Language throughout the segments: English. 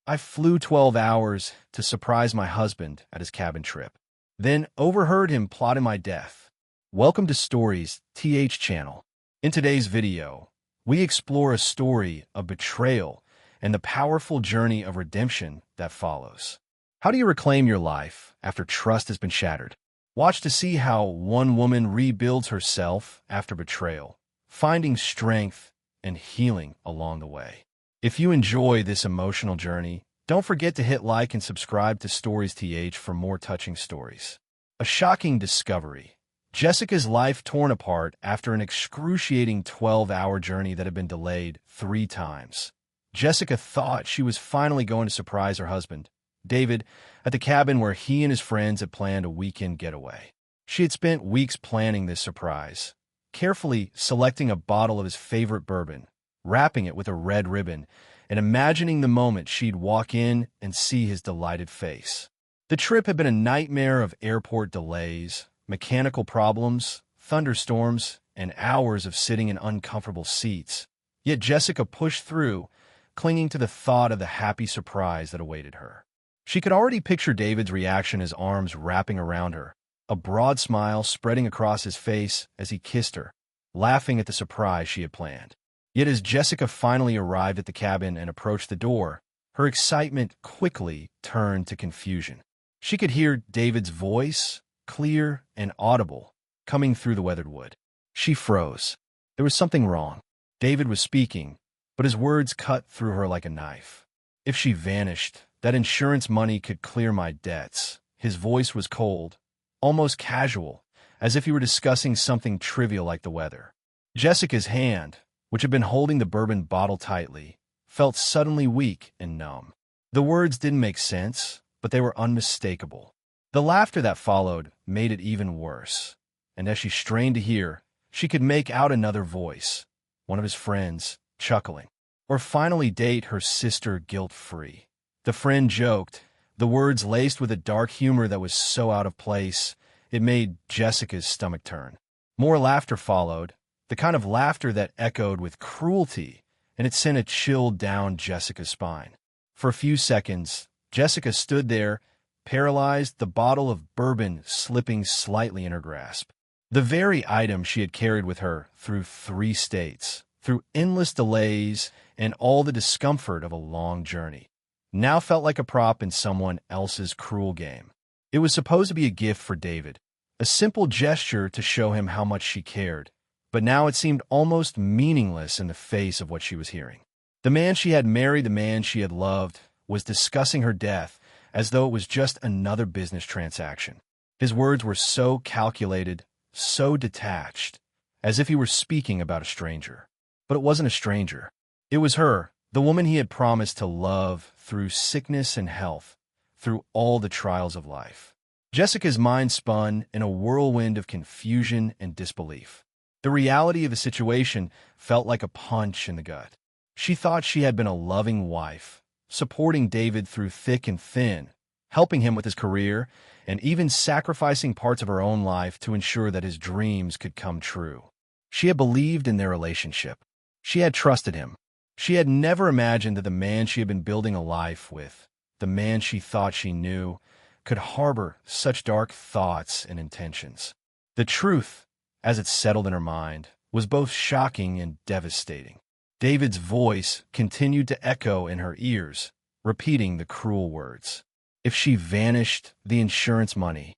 I flew 12 hours to surprise my husband at his cabin trip. Then overheard him plotting my death. Welcome to Stories TH channel. In today's video, we explore a story of betrayal and the powerful journey of redemption that follows. How do you reclaim your life after trust has been shattered? Watch to see how one woman rebuilds herself after betrayal, finding strength and healing along the way. If you enjoy this emotional journey, don't forget to hit like and subscribe to Stories TH for more touching stories. A shocking discovery. Jessica's life torn apart after an excruciating 12-hour journey that had been delayed 3 times. Jessica thought she was finally going to surprise her husband, David, at the cabin where he and his friends had planned a weekend getaway. She had spent weeks planning this surprise, carefully selecting a bottle of his favorite bourbon, wrapping it with a red ribbon, and imagining the moment she'd walk in and see his delighted face. The trip had been a nightmare of airport delays, mechanical problems, thunderstorms, and hours of sitting in uncomfortable seats. Yet Jessica pushed through, clinging to the thought of the happy surprise that awaited her. She could already picture David's reaction, his arms wrapping around her, a broad smile spreading across his face as he kissed her, laughing at the surprise she had planned. Yet as Jessica finally arrived at the cabin and approached the door, her excitement quickly turned to confusion. She could hear David's voice, clear and audible, coming through the weathered wood. She froze. There was something wrong. David was speaking, but his words cut through her like a knife. If she vanished, that insurance money could clear my debts. His voice was cold, almost casual, as if he were discussing something trivial like the weather. Jessica's hand, which had been holding the bourbon bottle tightly, felt suddenly weak and numb. The words didn't make sense, but they were unmistakable. The laughter that followed made it even worse, and as she strained to hear, she could make out another voice, one of his friends, chuckling. Or finally date her sister guilt-free. The friend joked, the words laced with a dark humor that was so out of place, it made Jessica's stomach turn. More laughter followed, the kind of laughter that echoed with cruelty, and it sent a chill down Jessica's spine. For a few seconds, Jessica stood there, paralyzed, the bottle of bourbon slipping slightly in her grasp. The very item she had carried with her through 3 states, through endless delays and all the discomfort of a long journey, now felt like a prop in someone else's cruel game. It was supposed to be a gift for David, a simple gesture to show him how much she cared, but now it seemed almost meaningless in the face of what she was hearing. The man she had married, the man she had loved, was discussing her death as though it was just another business transaction. His words were so calculated, so detached, as if he were speaking about a stranger. But it wasn't a stranger. It was her, the woman he had promised to love through sickness and health, through all the trials of life. Jessica's mind spun in a whirlwind of confusion and disbelief. The reality of the situation felt like a punch in the gut. She thought she had been a loving wife, supporting David through thick and thin, helping him with his career, and even sacrificing parts of her own life to ensure that his dreams could come true. She had believed in their relationship. She had trusted him. She had never imagined that the man she had been building a life with, the man she thought she knew, could harbor such dark thoughts and intentions. The truth, as it settled in her mind, was both shocking and devastating. David's voice continued to echo in her ears, repeating the cruel words. If she vanished, the insurance money.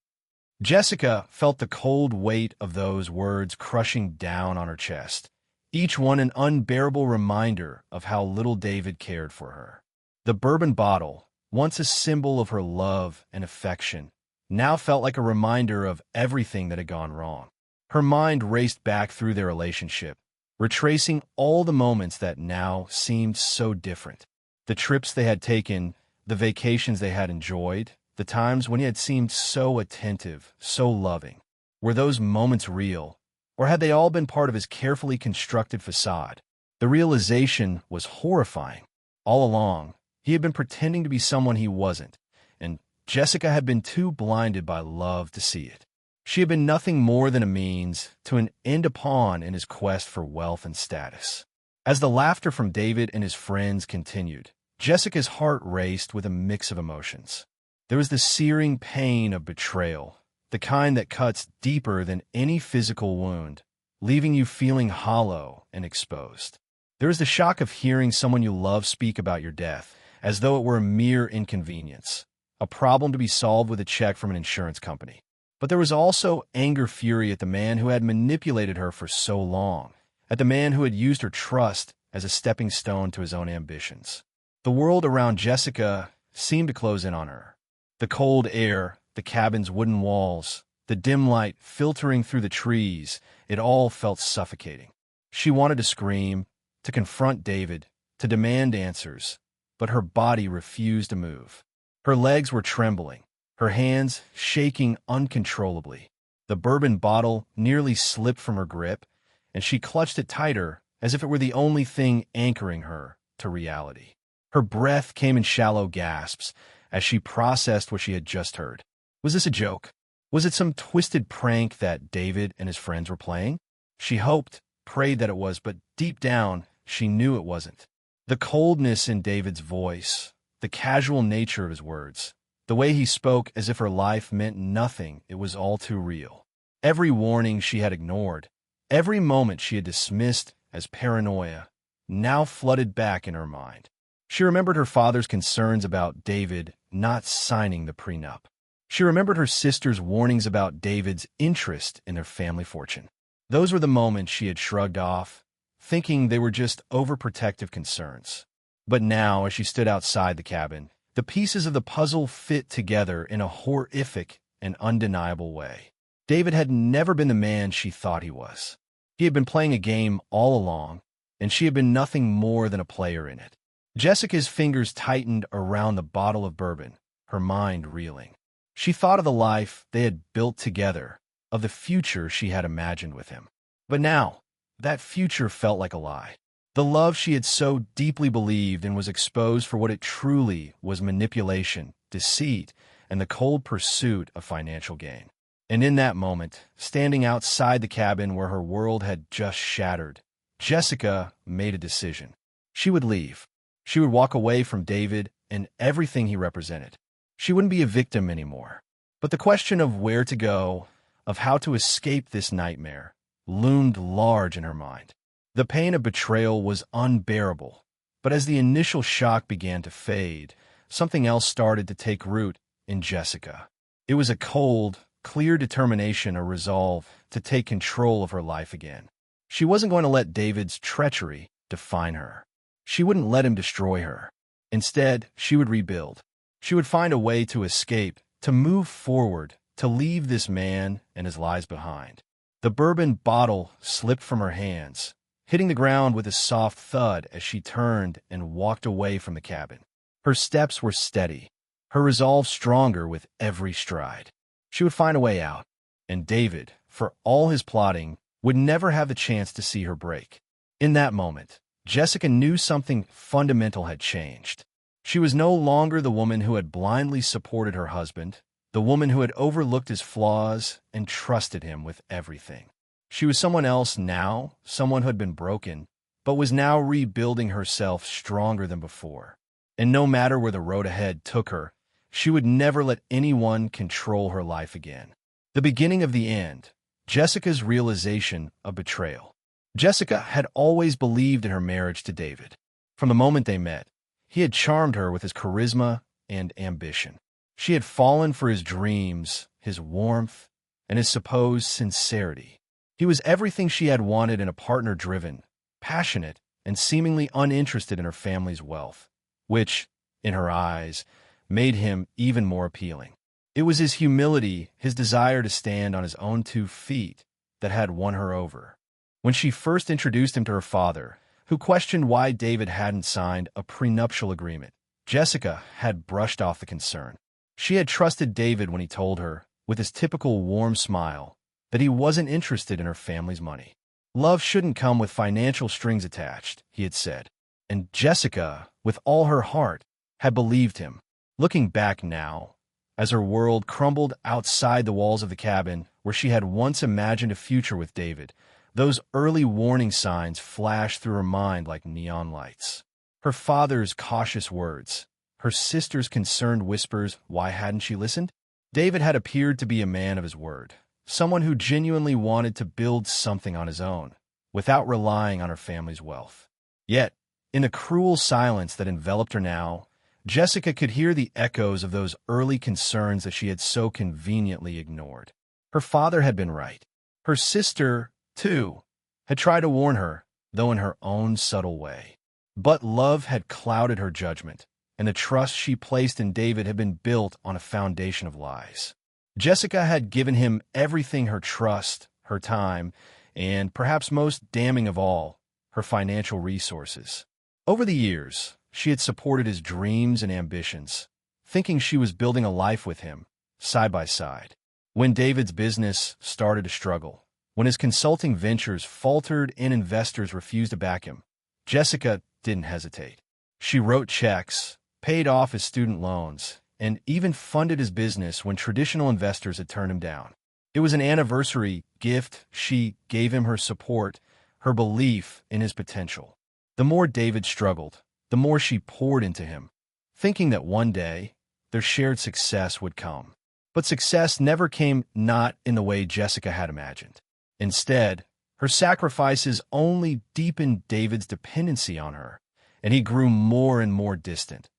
Jessica felt the cold weight of those words crushing down on her chest, each one an unbearable reminder of how little David cared for her. The bourbon bottle, once a symbol of her love and affection, now felt like a reminder of everything that had gone wrong. Her mind raced back through their relationship, retracing all the moments that now seemed so different. The trips they had taken, the vacations they had enjoyed, the times when he had seemed so attentive, so loving. Were those moments real, or had they all been part of his carefully constructed facade? The realization was horrifying. All along, he had been pretending to be someone he wasn't, and Jessica had been too blinded by love to see it. She had been nothing more than a means to an end, a pawn in his quest for wealth and status. As the laughter from David and his friends continued, Jessica's heart raced with a mix of emotions. There was the searing pain of betrayal, the kind that cuts deeper than any physical wound, leaving you feeling hollow and exposed. There was the shock of hearing someone you love speak about your death, as though it were a mere inconvenience, a problem to be solved with a check from an insurance company. But there was also fury at the man who had manipulated her for so long, at the man who had used her trust as a stepping stone to his own ambitions. The world around Jessica seemed to close in on her. The cold air, the cabin's wooden walls, the dim light filtering through the trees, it all felt suffocating. She wanted to scream, to confront David, to demand answers, but her body refused to move. Her legs were trembling, her hands shaking uncontrollably. The bourbon bottle nearly slipped from her grip, and she clutched it tighter as if it were the only thing anchoring her to reality. Her breath came in shallow gasps as she processed what she had just heard. Was this a joke? Was it some twisted prank that David and his friends were playing? She hoped, prayed that it was, but deep down, she knew it wasn't. The coldness in David's voice, the casual nature of his words, the way he spoke as if her life meant nothing, it was all too real. Every warning she had ignored, every moment she had dismissed as paranoia, now flooded back in her mind. She remembered her father's concerns about David not signing the prenup. She remembered her sister's warnings about David's interest in their family fortune. Those were the moments she had shrugged off, thinking they were just overprotective concerns. But now, as she stood outside the cabin, the pieces of the puzzle fit together in a horrific and undeniable way. David had never been the man she thought he was. He had been playing a game all along, and she had been nothing more than a player in it. Jessica's fingers tightened around the bottle of bourbon, her mind reeling. She thought of the life they had built together, of the future she had imagined with him. But now, that future felt like a lie. The love she had so deeply believed in was exposed for what it truly was: manipulation, deceit, and the cold pursuit of financial gain. And in that moment, standing outside the cabin where her world had just shattered, Jessica made a decision. She would leave. She would walk away from David and everything he represented. She wouldn't be a victim anymore. But the question of where to go, of how to escape this nightmare, loomed large in her mind. The pain of betrayal was unbearable, but as the initial shock began to fade, something else started to take root in Jessica. It was a cold, clear determination, a resolve to take control of her life again. She wasn't going to let David's treachery define her. She wouldn't let him destroy her. Instead, she would rebuild. She would find a way to escape, to move forward, to leave this man and his lies behind. The bourbon bottle slipped from her hands, hitting the ground with a soft thud as she turned and walked away from the cabin. Her steps were steady, her resolve stronger with every stride. She would find a way out, and David, for all his plotting, would never have the chance to see her break. In that moment, Jessica knew something fundamental had changed. She was no longer the woman who had blindly supported her husband, the woman who had overlooked his flaws and trusted him with everything. She was someone else now, someone who had been broken, but was now rebuilding herself stronger than before. And no matter where the road ahead took her, she would never let anyone control her life again. The beginning of the end, Jessica's realization of betrayal. Jessica had always believed in her marriage to David. From the moment they met, he had charmed her with his charisma and ambition. She had fallen for his dreams, his warmth, and his supposed sincerity. He was everything she had wanted in a partner driven, passionate, and seemingly uninterested in her family's wealth, which, in her eyes, made him even more appealing. It was his humility, his desire to stand on his own 2 feet, that had won her over. When she first introduced him to her father, who questioned why David hadn't signed a prenuptial agreement, Jessica had brushed off the concern. She had trusted David when he told her, with his typical warm smile, that he wasn't interested in her family's money. Love shouldn't come with financial strings attached, he had said. And Jessica, with all her heart, had believed him. Looking back now, as her world crumbled outside the walls of the cabin where she had once imagined a future with David, those early warning signs flashed through her mind like neon lights. Her father's cautious words, her sister's concerned whispers, why hadn't she listened? David had appeared to be a man of his word, someone who genuinely wanted to build something on his own, without relying on her family's wealth. Yet, in the cruel silence that enveloped her now, Jessica could hear the echoes of those early concerns that she had so conveniently ignored. Her father had been right. Her sister, too, had tried to warn her, though in her own subtle way. But love had clouded her judgment, and the trust she placed in David had been built on a foundation of lies. Jessica had given him everything: her trust, her time, and, perhaps most damning of all, her financial resources. Over the years, she had supported his dreams and ambitions, thinking she was building a life with him, side by side. When David's business started to struggle, when his consulting ventures faltered and investors refused to back him, Jessica didn't hesitate. She wrote checks, paid off his student loans, and even funded his business when traditional investors had turned him down. It was an anniversary gift. She gave him her support, her belief in his potential. The more David struggled, the more she poured into him, thinking that one day their shared success would come. But success never came, not in the way Jessica had imagined. Instead, her sacrifices only deepened David's dependency on her, and he grew more and more distant,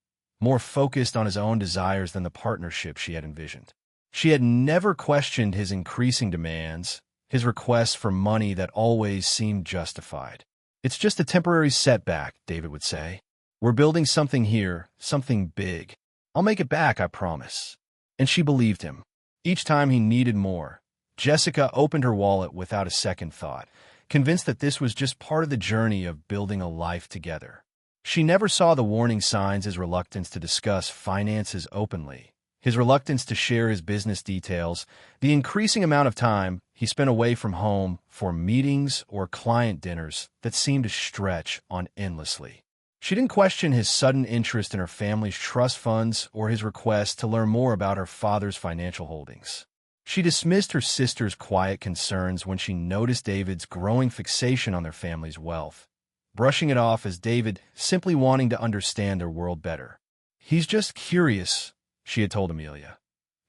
more focused on his own desires than the partnership she had envisioned. She had never questioned his increasing demands, his requests for money that always seemed justified. "It's just a temporary setback," David would say. "We're building something here, something big. I'll make it back, I promise." And she believed him. Each time he needed more, Jessica opened her wallet without a second thought, convinced that this was just part of the journey of building a life together. She never saw the warning signs: his reluctance to discuss finances openly, his reluctance to share his business details, the increasing amount of time he spent away from home for meetings or client dinners that seemed to stretch on endlessly. She didn't question his sudden interest in her family's trust funds or his request to learn more about her father's financial holdings. She dismissed her sister's quiet concerns when she noticed David's growing fixation on their family's wealth, brushing it off as David simply wanting to understand their world better. "He's just curious," she had told Amelia,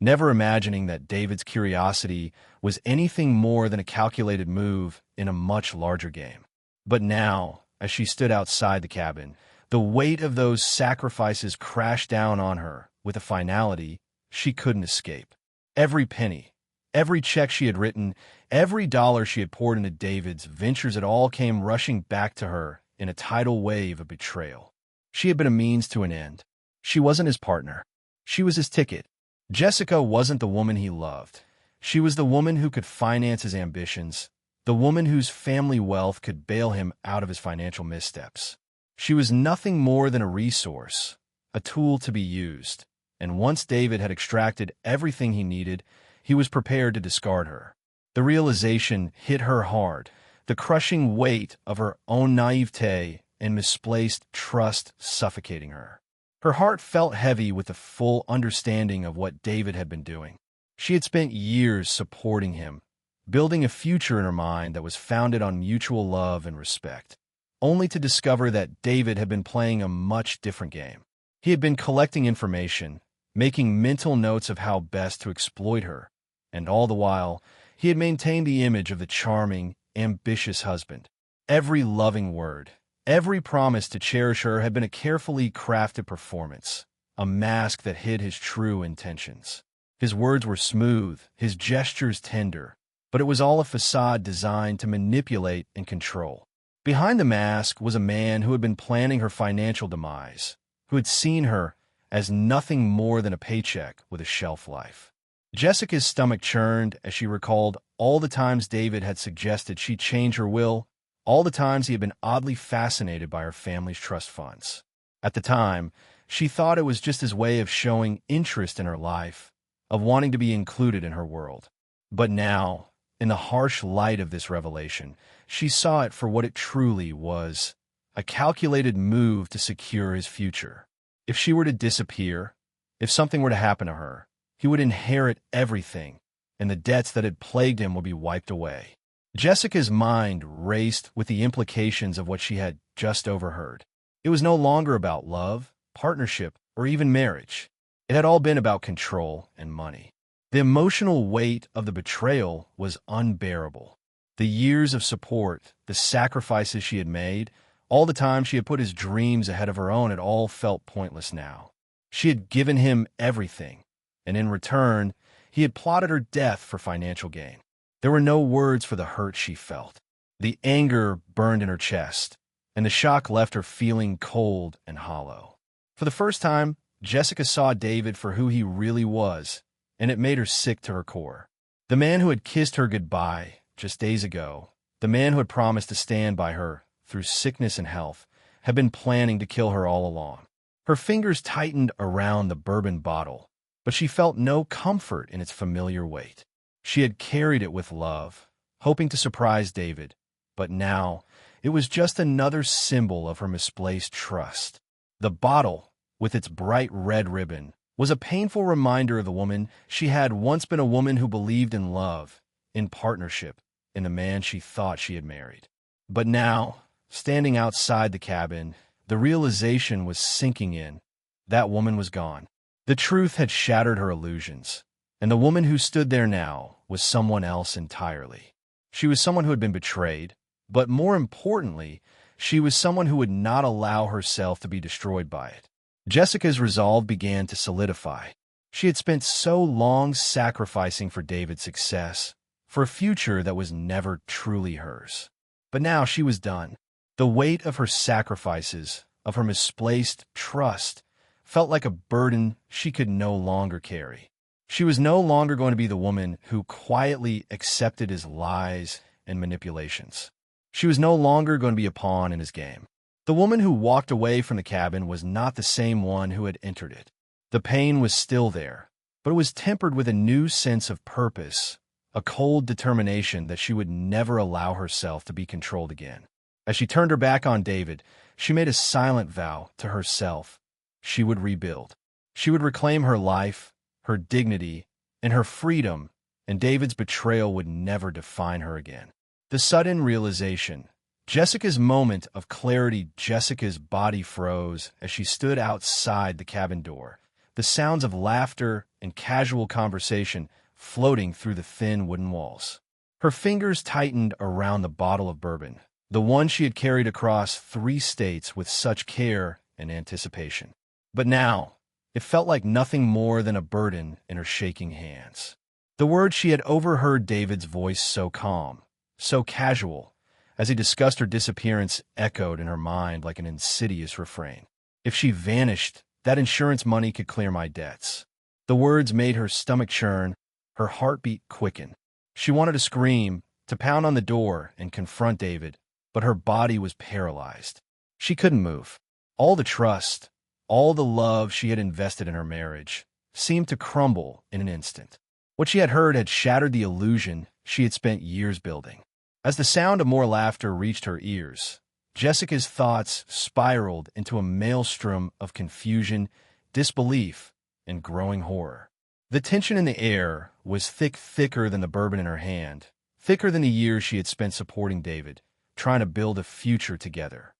never imagining that David's curiosity was anything more than a calculated move in a much larger game. But now, as she stood outside the cabin, the weight of those sacrifices crashed down on her with a finality she couldn't escape. Every penny, every check she had written, every dollar she had poured into David's ventures, it all came rushing back to her in a tidal wave of betrayal. She had been a means to an end. She wasn't his partner. She was his ticket. Jessica wasn't the woman he loved. She was the woman who could finance his ambitions, the woman whose family wealth could bail him out of his financial missteps. She was nothing more than a resource, a tool to be used. And once David had extracted everything he needed, he was prepared to discard her. The realization hit her hard, the crushing weight of her own naivete and misplaced trust suffocating her. Her heart felt heavy with the full understanding of what David had been doing. She had spent years supporting him, building a future in her mind that was founded on mutual love and respect, only to discover that David had been playing a much different game. He had been collecting information, making mental notes of how best to exploit her, and all the while, he had maintained the image of the charming, ambitious husband. Every loving word, every promise to cherish her had been a carefully crafted performance, a mask that hid his true intentions. His words were smooth, his gestures tender, but it was all a facade designed to manipulate and control. Behind the mask was a man who had been planning her financial demise, who had seen her as nothing more than a paycheck with a shelf life. Jessica's stomach churned as she recalled all the times David had suggested she change her will, all the times he had been oddly fascinated by her family's trust funds. At the time, she thought it was just his way of showing interest in her life, of wanting to be included in her world. But now, in the harsh light of this revelation, she saw it for what it truly was, a calculated move to secure his future. If she were to disappear, if something were to happen to her, he would inherit everything, and the debts that had plagued him would be wiped away. Jessica's mind raced with the implications of what she had just overheard. It was no longer about love, partnership, or even marriage. It had all been about control and money. The emotional weight of the betrayal was unbearable. The years of support, the sacrifices she had made, all the time she had put his dreams ahead of her own, it all felt pointless now. She had given him everything, and in return, he had plotted her death for financial gain. There were no words for the hurt she felt. The anger burned in her chest, and the shock left her feeling cold and hollow. For the first time, Jessica saw David for who he really was, and it made her sick to her core. The man who had kissed her goodbye just days ago, the man who had promised to stand by her through sickness and health, had been planning to kill her all along. Her fingers tightened around the bourbon bottle, but she felt no comfort in its familiar weight. She had carried it with love, hoping to surprise David, but now it was just another symbol of her misplaced trust. The bottle, with its bright red ribbon, was a painful reminder of the woman she had once been, a woman who believed in love, in partnership, in the man she thought she had married. But now, standing outside the cabin, the realization was sinking in. That woman was gone. The truth had shattered her illusions, and the woman who stood there now was someone else entirely. She was someone who had been betrayed, but more importantly, she was someone who would not allow herself to be destroyed by it. Jessica's resolve began to solidify. She had spent so long sacrificing for David's success, for a future that was never truly hers. But now she was done. The weight of her sacrifices, of her misplaced trust, felt like a burden she could no longer carry. She was no longer going to be the woman who quietly accepted his lies and manipulations. She was no longer going to be a pawn in his game. The woman who walked away from the cabin was not the same one who had entered it. The pain was still there, but it was tempered with a new sense of purpose, a cold determination that she would never allow herself to be controlled again. As she turned her back on David, she made a silent vow to herself. She would rebuild. She would reclaim her life, her dignity, and her freedom, and David's betrayal would never define her again. The sudden realization, Jessica's moment of clarity, Jessica's body froze as she stood outside the cabin door, the sounds of laughter and casual conversation floating through the thin wooden walls. Her fingers tightened around the bottle of bourbon, the one she had carried across 3 states with such care and anticipation. But now, it felt like nothing more than a burden in her shaking hands. The words she had overheard David's voice so calm, so casual, as he discussed her disappearance echoed in her mind like an insidious refrain. If she vanished, that insurance money could clear my debts. The words made her stomach churn, her heartbeat quicken. She wanted to scream, to pound on the door and confront David, but her body was paralyzed. She couldn't move. All the trust, all the love she had invested in her marriage, seemed to crumble in an instant. What she had heard had shattered the illusion she had spent years building. As the sound of more laughter reached her ears, Jessica's thoughts spiraled into a maelstrom of confusion, disbelief, and growing horror. The tension in the air was thicker than the bourbon in her hand, thicker than the years she had spent supporting David, trying to build a future together.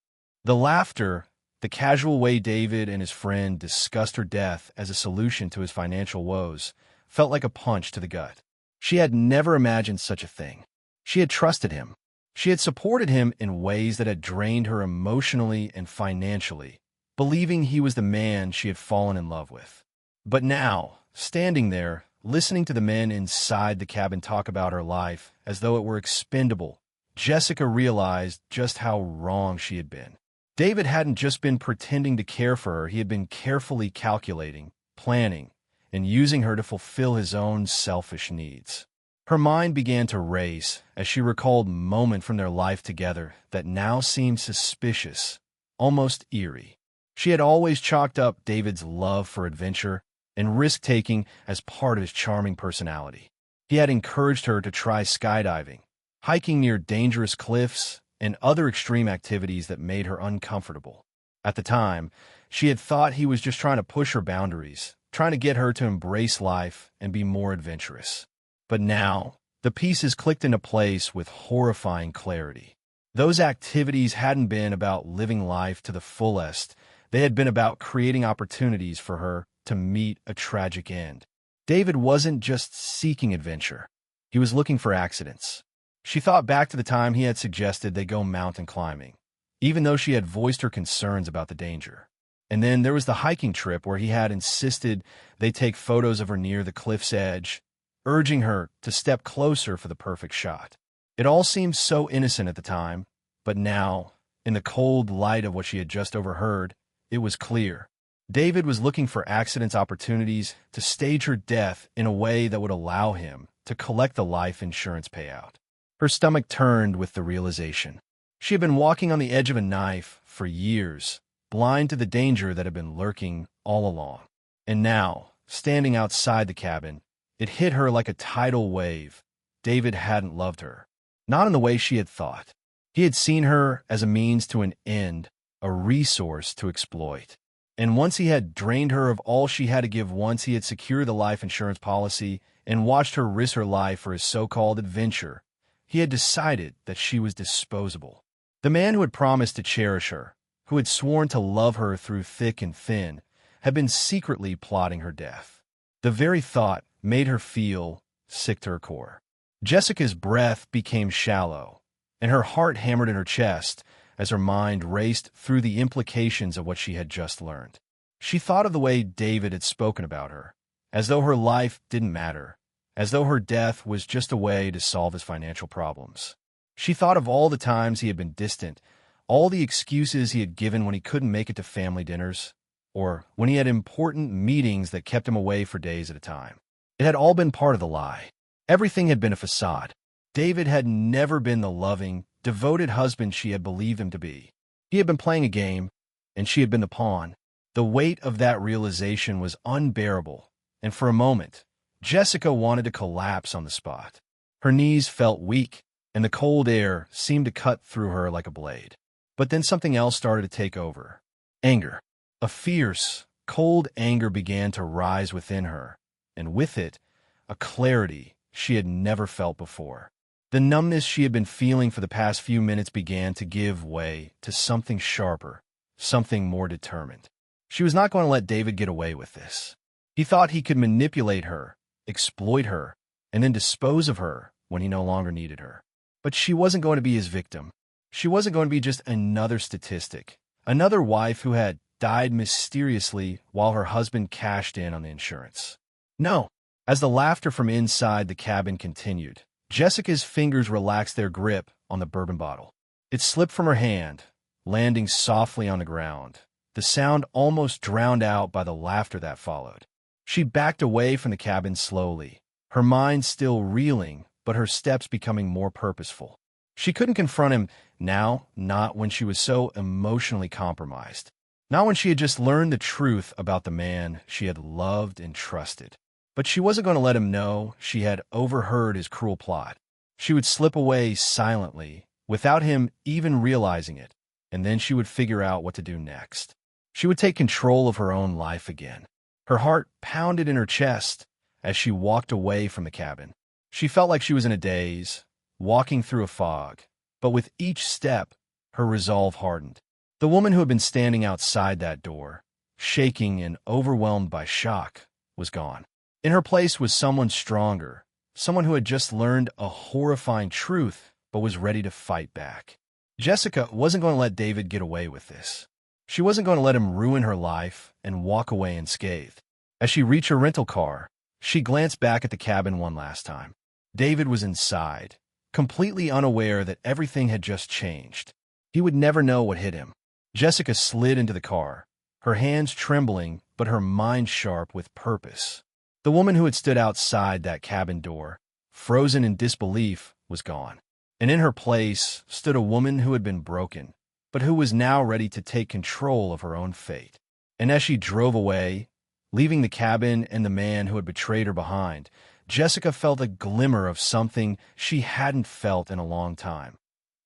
The laughter, the casual way David and his friend discussed her death as a solution to his financial woes, felt like a punch to the gut. She had never imagined such a thing. She had trusted him. She had supported him in ways that had drained her emotionally and financially, believing he was the man she had fallen in love with. But now, standing there, listening to the men inside the cabin talk about her life as though it were expendable, Jessica realized just how wrong she had been. David hadn't just been pretending to care for her, he had been carefully calculating, planning, and using her to fulfill his own selfish needs. Her mind began to race as she recalled a moment from their life together that now seemed suspicious, almost eerie. She had always chalked up David's love for adventure and risk-taking as part of his charming personality. He had encouraged her to try skydiving, hiking near dangerous cliffs, and other extreme activities that made her uncomfortable. At the time, she had thought he was just trying to push her boundaries, trying to get her to embrace life and be more adventurous. But now, the pieces clicked into place with horrifying clarity. Those activities hadn't been about living life to the fullest. They had been about creating opportunities for her to meet a tragic end. David wasn't just seeking adventure. He was looking for accidents. She thought back to the time he had suggested they go mountain climbing, even though she had voiced her concerns about the danger. And then there was the hiking trip where he had insisted they take photos of her near the cliff's edge, urging her to step closer for the perfect shot. It all seemed so innocent at the time, but now, in the cold light of what she had just overheard, it was clear. David was looking for accident opportunities to stage her death in a way that would allow him to collect the life insurance payout. Her stomach turned with the realization. She had been walking on the edge of a knife for years, blind to the danger that had been lurking all along. And now, standing outside the cabin, it hit her like a tidal wave. David hadn't loved her. Not in the way she had thought. He had seen her as a means to an end, a resource to exploit. And once he had drained her of all she had to give, once he had secured the life insurance policy and watched her risk her life for his so-called adventure, he had decided that she was disposable. The man who had promised to cherish her, who had sworn to love her through thick and thin, had been secretly plotting her death. The very thought made her feel sick to her core. Jessica's breath became shallow, and her heart hammered in her chest as her mind raced through the implications of what she had just learned. She thought of the way David had spoken about her, as though her life didn't matter, as though her death was just a way to solve his financial problems. She thought of all the times he had been distant, all the excuses he had given when he couldn't make it to family dinners, or when he had important meetings that kept him away for days at a time. It had all been part of the lie. Everything had been a facade. David had never been the loving, devoted husband she had believed him to be. He had been playing a game, and she had been the pawn. The weight of that realization was unbearable, and for a moment, Jessica wanted to collapse on the spot. Her knees felt weak, and the cold air seemed to cut through her like a blade. But then something else started to take over. Anger. A fierce, cold anger began to rise within her, and with it, a clarity she had never felt before. The numbness she had been feeling for the past few minutes began to give way to something sharper, something more determined. She was not going to let David get away with this. He thought he could manipulate her, exploit her, and then dispose of her when he no longer needed her. But she wasn't going to be his victim. She wasn't going to be just another statistic, another wife who had died mysteriously while her husband cashed in on the insurance. No. As the laughter from inside the cabin continued, Jessica's fingers relaxed their grip on the bourbon bottle. It slipped from her hand, landing softly on the ground, the sound almost drowned out by the laughter that followed. She backed away from the cabin slowly, her mind still reeling, but her steps becoming more purposeful. She couldn't confront him now, not when she was so emotionally compromised, not when she had just learned the truth about the man she had loved and trusted. But she wasn't going to let him know she had overheard his cruel plot. She would slip away silently, without him even realizing it, and then she would figure out what to do next. She would take control of her own life again. Her heart pounded in her chest as she walked away from the cabin. She felt like she was in a daze, walking through a fog, but with each step, her resolve hardened. The woman who had been standing outside that door, shaking and overwhelmed by shock, was gone. In her place was someone stronger, someone who had just learned a horrifying truth but was ready to fight back. Jessica wasn't going to let David get away with this. She wasn't going to let him ruin her life and walk away unscathed. As she reached her rental car, she glanced back at the cabin one last time. David was inside, completely unaware that everything had just changed. He would never know what hit him. Jessica slid into the car, her hands trembling but her mind sharp with purpose. The woman who had stood outside that cabin door, frozen in disbelief, was gone. And in her place stood a woman who had been broken, but who was now ready to take control of her own fate. And as she drove away, leaving the cabin and the man who had betrayed her behind, Jessica felt a glimmer of something she hadn't felt in a long time.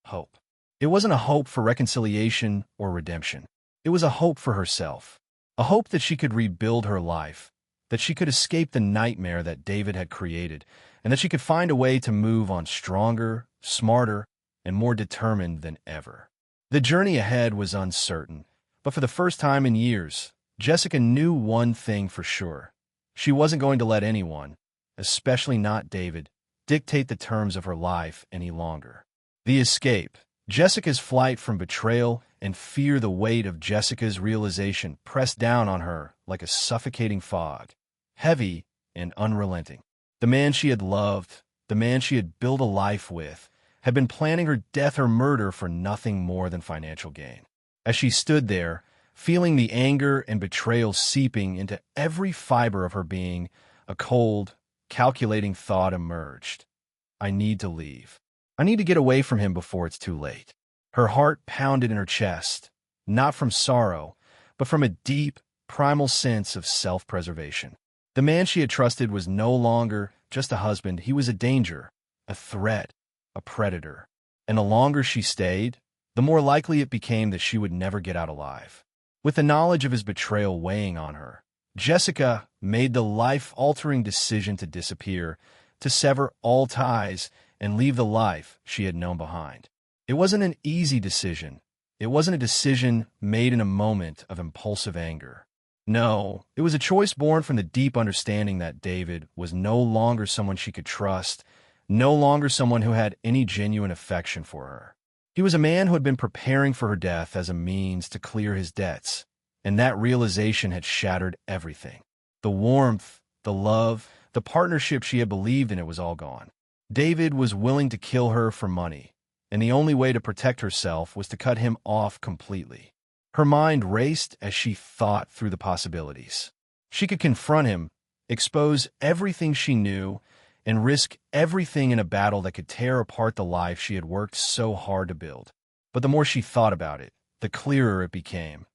Hope. It wasn't a hope for reconciliation or redemption. It was a hope for herself. A hope that she could rebuild her life, that she could escape the nightmare that David had created, and that she could find a way to move on stronger, smarter, and more determined than ever. The journey ahead was uncertain, but for the first time in years, Jessica knew one thing for sure. She wasn't going to let anyone, especially not David, dictate the terms of her life any longer. The escape. Jessica's flight from betrayal and fear. The weight of Jessica's realization pressed down on her like a suffocating fog, heavy and unrelenting. The man she had loved, the man she had built a life with, had been planning her death or murder for nothing more than financial gain. As she stood there, feeling the anger and betrayal seeping into every fiber of her being, a cold, calculating thought emerged. I need to leave. I need to get away from him before it's too late. Her heart pounded in her chest, not from sorrow, but from a deep, primal sense of self-preservation. The man she had trusted was no longer just a husband. He was a danger, a threat, a predator. And the longer she stayed, the more likely it became that she would never get out alive. With the knowledge of his betrayal weighing on her, Jessica made the life-altering decision to disappear, to sever all ties and leave the life she had known behind. It wasn't an easy decision. It wasn't a decision made in a moment of impulsive anger. No, it was a choice born from the deep understanding that David was no longer someone she could trust, no longer someone who had any genuine affection for her. He was a man who had been preparing for her death as a means to clear his debts, and that realization had shattered everything. The warmth, the love, the partnership she had believed in, it was all gone. David was willing to kill her for money, and the only way to protect herself was to cut him off completely. Her mind raced as she thought through the possibilities. She could confront him, expose everything she knew, and risk everything in a battle that could tear apart the life she had worked so hard to build. But the more she thought about it, the clearer it became.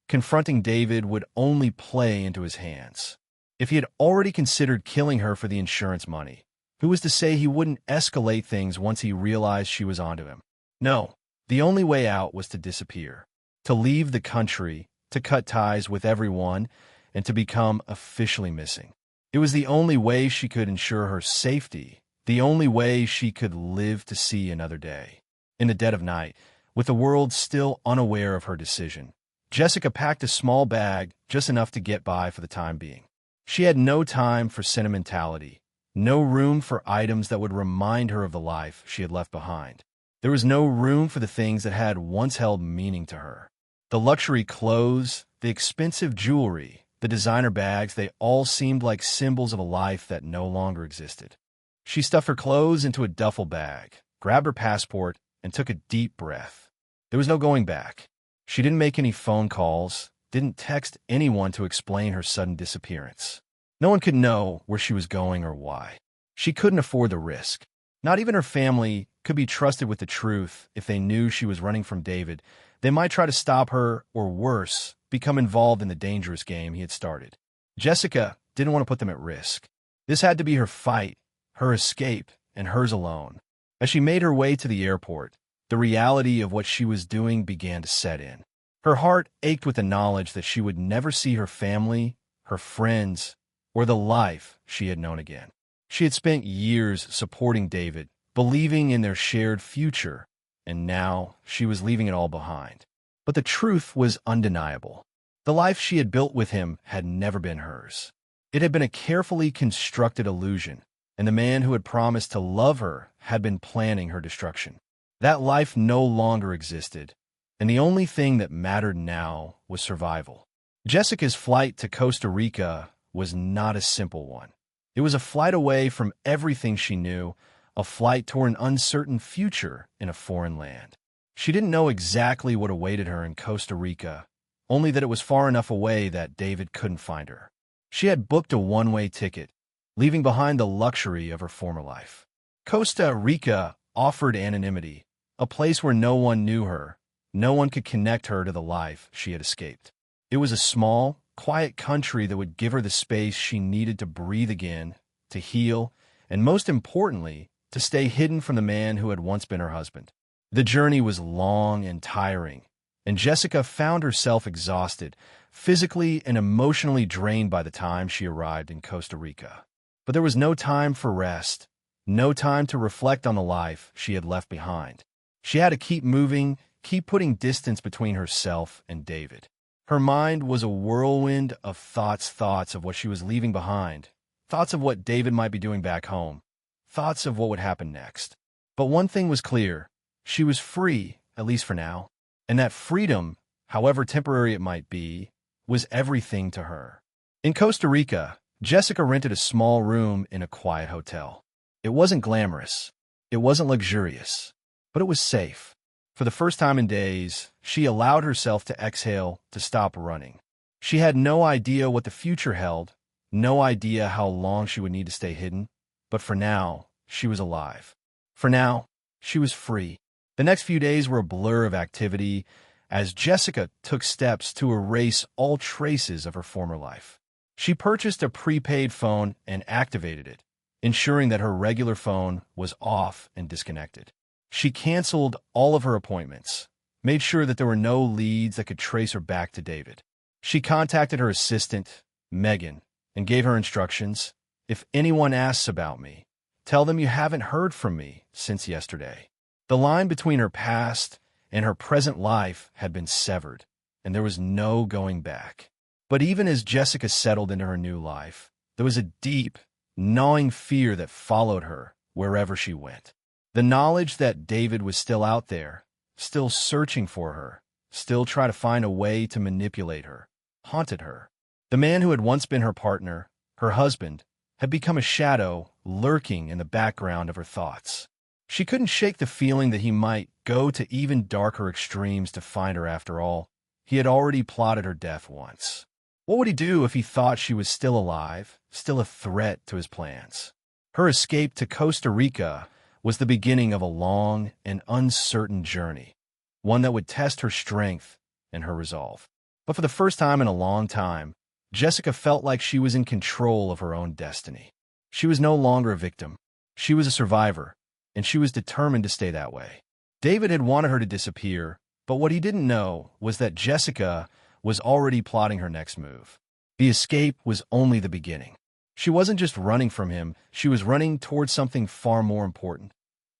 Confronting David would only play into his hands. If he had already considered killing her for the insurance money, who was to say he wouldn't escalate things once he realized she was onto him? No, the only way out was to disappear, to leave the country, to cut ties with everyone, and to become officially missing. It was the only way she could ensure her safety, the only way she could live to see another day. In the dead of night, with the world still unaware of her decision, Jessica packed a small bag, just enough to get by for the time being. She had no time for sentimentality, no room for items that would remind her of the life she had left behind. There was no room for the things that had once held meaning to her. The luxury clothes, the expensive jewelry, the designer bags, they all seemed like symbols of a life that no longer existed. She stuffed her clothes into a duffel bag, grabbed her passport, and took a deep breath. There was no going back. She didn't make any phone calls, didn't text anyone to explain her sudden disappearance. No one could know where she was going or why. She couldn't afford the risk. Not even her family could be trusted with the truth. If they knew she was running from David, they might try to stop her, or worse, become involved in the dangerous game he had started. Jessica didn't want to put them at risk. This had to be her fight, her escape, and hers alone. As she made her way to the airport, the reality of what she was doing began to set in. Her heart ached with the knowledge that she would never see her family, her friends, or the life she had known again. She had spent years supporting David, believing in their shared future, and now she was leaving it all behind. But the truth was undeniable. The life she had built with him had never been hers. It had been a carefully constructed illusion, and the man who had promised to love her had been planning her destruction. That life no longer existed, and the only thing that mattered now was survival. Jessica's flight to Costa Rica was not a simple one. It was a flight away from everything she knew, a flight toward an uncertain future in a foreign land. She didn't know exactly what awaited her in Costa Rica, only that it was far enough away that David couldn't find her. She had booked a one-way ticket, leaving behind the luxury of her former life. Costa Rica offered anonymity, a place where no one knew her, no one could connect her to the life she had escaped. It was a small, quiet country that would give her the space she needed to breathe again, to heal, and most importantly, to stay hidden from the man who had once been her husband. The journey was long and tiring, and Jessica found herself exhausted, physically and emotionally drained by the time she arrived in Costa Rica. But there was no time for rest, no time to reflect on the life she had left behind. She had to keep moving, keep putting distance between herself and David. Her mind was a whirlwind of thoughts of what she was leaving behind, thoughts of what David might be doing back home, thoughts of what would happen next. But one thing was clear: she was free, at least for now. And that freedom, however temporary it might be, was everything to her. In Costa Rica, Jessica rented a small room in a quiet hotel. It wasn't glamorous. It wasn't luxurious. But it was safe. For the first time in days, she allowed herself to exhale, to stop running. She had no idea what the future held, no idea how long she would need to stay hidden. But for now, she was alive. For now, she was free. The next few days were a blur of activity as Jessica took steps to erase all traces of her former life. She purchased a prepaid phone and activated it, ensuring that her regular phone was off and disconnected. She canceled all of her appointments, made sure that there were no leads that could trace her back to David. She contacted her assistant, Megan, and gave her instructions. If anyone asks about me, tell them you haven't heard from me since yesterday. The line between her past and her present life had been severed, and there was no going back. But even as Jessica settled into her new life, there was a deep, gnawing fear that followed her wherever she went. The knowledge that David was still out there, still searching for her, still trying to find a way to manipulate her, haunted her. The man who had once been her partner, her husband, had become a shadow lurking in the background of her thoughts. She couldn't shake the feeling that he might go to even darker extremes to find her after all. He had already plotted her death once. What would he do if he thought she was still alive, still a threat to his plans? Her escape to Costa Rica was the beginning of a long and uncertain journey, one that would test her strength and her resolve. But for the first time in a long time, Jessica felt like she was in control of her own destiny. She was no longer a victim. She was a survivor, and she was determined to stay that way. David had wanted her to disappear, but what he didn't know was that Jessica was already plotting her next move. The escape was only the beginning. She wasn't just running from him, she was running towards something far more important: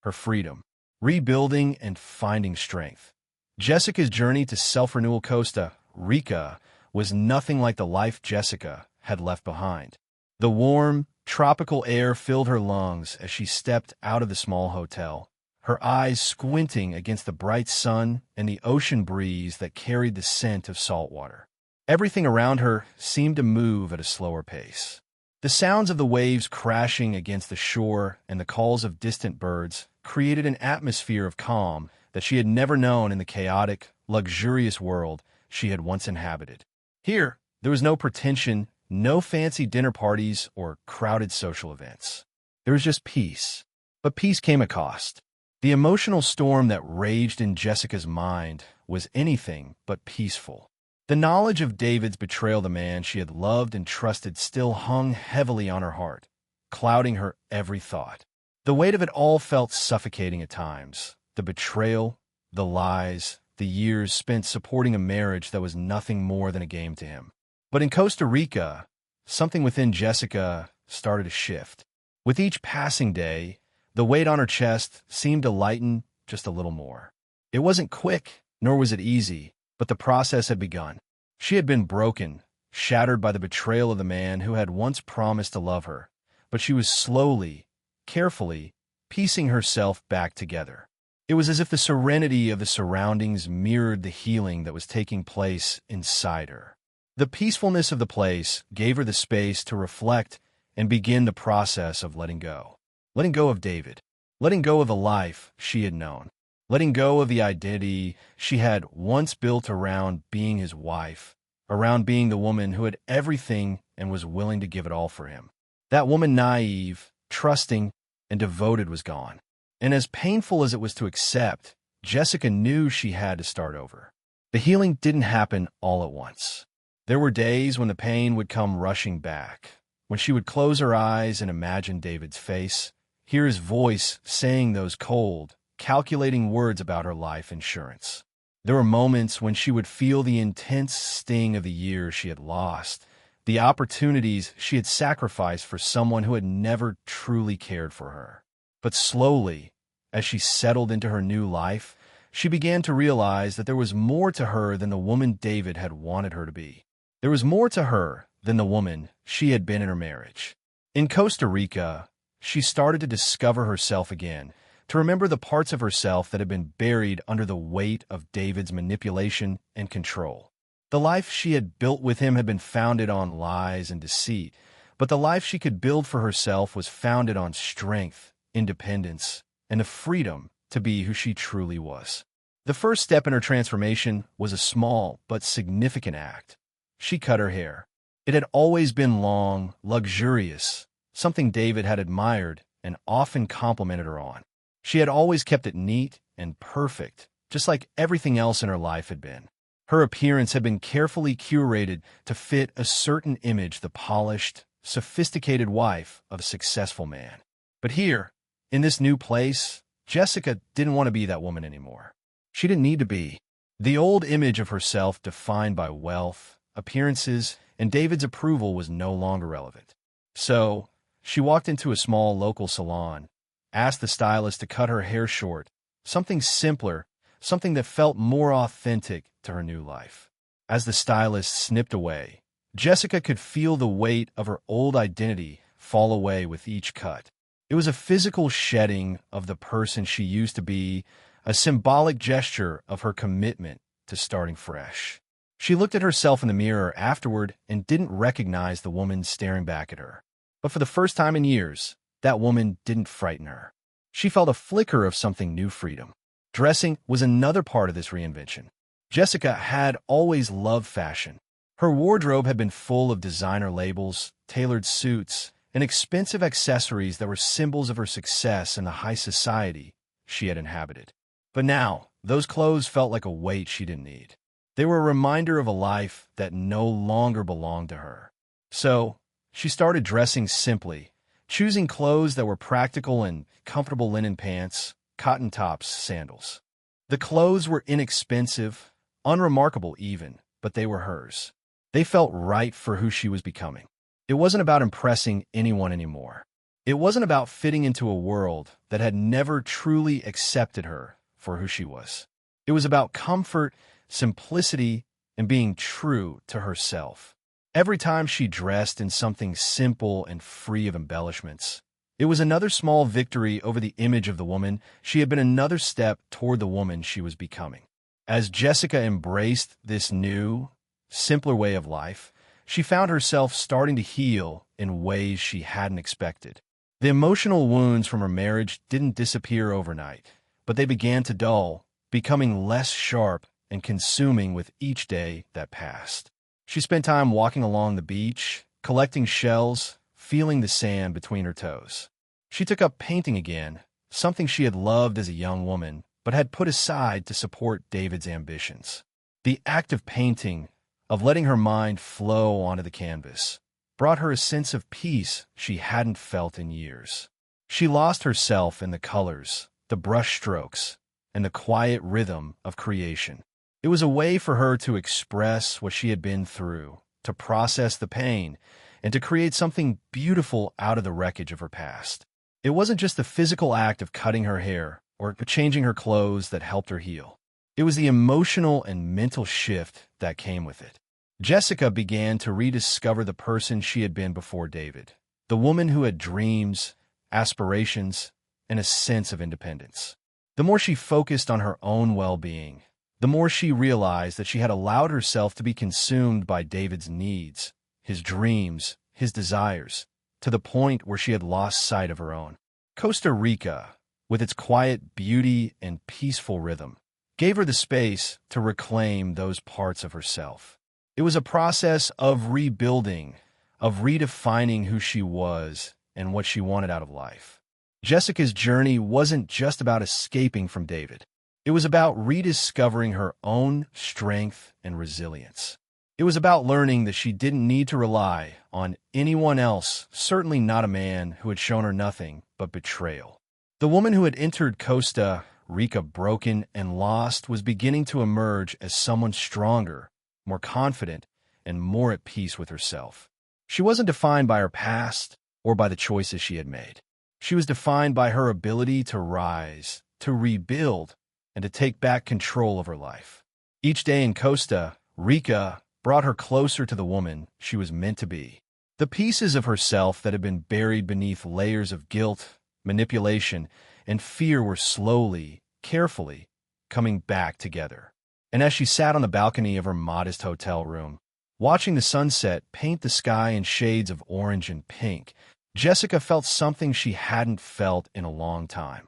her freedom, rebuilding and finding strength. Jessica's journey to self-renewal Costa Rica was nothing like the life Jessica had left behind. The warm, tropical air filled her lungs as she stepped out of the small hotel, her eyes squinting against the bright sun and the ocean breeze that carried the scent of salt water. Everything around her seemed to move at a slower pace. The sounds of the waves crashing against the shore and the calls of distant birds created an atmosphere of calm that she had never known in the chaotic, luxurious world she had once inhabited. Here, there was no pretension, no fancy dinner parties or crowded social events. There was just peace. But peace came at a cost. The emotional storm that raged in Jessica's mind was anything but peaceful. The knowledge of David's betrayal, the man she had loved and trusted, still hung heavily on her heart, clouding her every thought. The weight of it all felt suffocating at times. The betrayal, the lies, the years spent supporting a marriage that was nothing more than a game to him. But in Costa Rica, something within Jessica started to shift. With each passing day, the weight on her chest seemed to lighten just a little more. It wasn't quick, nor was it easy, but the process had begun. She had been broken, shattered by the betrayal of the man who had once promised to love her, but she was slowly, carefully, piecing herself back together. It was as if the serenity of the surroundings mirrored the healing that was taking place inside her. The peacefulness of the place gave her the space to reflect and begin the process of letting go. Letting go of David. Letting go of the life she had known. Letting go of the identity she had once built around being his wife, around being the woman who had everything and was willing to give it all for him. That woman, naive, trusting, and devoted, was gone. And as painful as it was to accept, Jessica knew she had to start over. The healing didn't happen all at once. There were days when the pain would come rushing back, when she would close her eyes and imagine David's face, hear his voice saying those cold, calculating words about her life insurance. There were moments when she would feel the intense sting of the years she had lost, the opportunities she had sacrificed for someone who had never truly cared for her. But slowly, as she settled into her new life, she began to realize that there was more to her than the woman David had wanted her to be. There was more to her than the woman she had been in her marriage. In Costa Rica, she started to discover herself again, to remember the parts of herself that had been buried under the weight of David's manipulation and control. The life she had built with him had been founded on lies and deceit, but the life she could build for herself was founded on strength, independence, and the freedom to be who she truly was. The first step in her transformation was a small but significant act. She cut her hair. It had always been long, luxurious, something David had admired and often complimented her on. She had always kept it neat and perfect, just like everything else in her life had been. Her appearance had been carefully curated to fit a certain image, the polished, sophisticated wife of a successful man. But here, in this new place, Jessica didn't want to be that woman anymore. She didn't need to be. The old image of herself defined by wealth, appearances, and David's approval was no longer relevant. So, she walked into a small local salon, asked the stylist to cut her hair short, something simpler, something that felt more authentic to her new life. As the stylist snipped away, Jessica could feel the weight of her old identity fall away with each cut. It was a physical shedding of the person she used to be, a symbolic gesture of her commitment to starting fresh. She looked at herself in the mirror afterward and didn't recognize the woman staring back at her. But for the first time in years, that woman didn't frighten her. She felt a flicker of something new: freedom. Dressing was another part of this reinvention. Jessica had always loved fashion. Her wardrobe had been full of designer labels, tailored suits, and expensive accessories that were symbols of her success in the high society she had inhabited. But now, those clothes felt like a weight she didn't need. They were a reminder of a life that no longer belonged to her. So, she started dressing simply, choosing clothes that were practical and comfortable: linen pants, cotton tops, sandals. The clothes were inexpensive, unremarkable even, but they were hers. They felt right for who she was becoming. It wasn't about impressing anyone anymore. It wasn't about fitting into a world that had never truly accepted her for who she was. It was about comfort, simplicity, and being true to herself. Every time she dressed in something simple and free of embellishments, it was another small victory over the image of the woman she had been, another step toward the woman she was becoming. As Jessica embraced this new, simpler way of life, she found herself starting to heal in ways she hadn't expected. The emotional wounds from her marriage didn't disappear overnight, but they began to dull, becoming less sharp and consuming with each day that passed. She spent time walking along the beach, collecting shells, feeling the sand between her toes. She took up painting again, something she had loved as a young woman, but had put aside to support David's ambitions. The act of painting, of letting her mind flow onto the canvas, brought her a sense of peace she hadn't felt in years. She lost herself in the colors, the brush strokes, and the quiet rhythm of creation. It was a way for her to express what she had been through, to process the pain, and to create something beautiful out of the wreckage of her past. It wasn't just the physical act of cutting her hair or changing her clothes that helped her heal. It was the emotional and mental shift that came with it. Jessica began to rediscover the person she had been before David, the woman who had dreams, aspirations, and a sense of independence. The more she focused on her own well-being, the more she realized that she had allowed herself to be consumed by David's needs, his dreams, his desires, to the point where she had lost sight of her own. Costa Rica, with its quiet beauty and peaceful rhythm, gave her the space to reclaim those parts of herself. It was a process of rebuilding, of redefining who she was and what she wanted out of life. Jessica's journey wasn't just about escaping from David. It was about rediscovering her own strength and resilience. It was about learning that she didn't need to rely on anyone else, certainly not a man who had shown her nothing but betrayal. The woman who had entered Costa Rica broken and lost was beginning to emerge as someone stronger, more confident, and more at peace with herself. She wasn't defined by her past or by the choices she had made. She was defined by her ability to rise, to rebuild, and to take back control of her life. Each day in Costa Rica brought her closer to the woman she was meant to be. The pieces of herself that had been buried beneath layers of guilt, manipulation, and fear were slowly, carefully, coming back together. And as she sat on the balcony of her modest hotel room, watching the sunset paint the sky in shades of orange and pink, Jessica felt something she hadn't felt in a long time.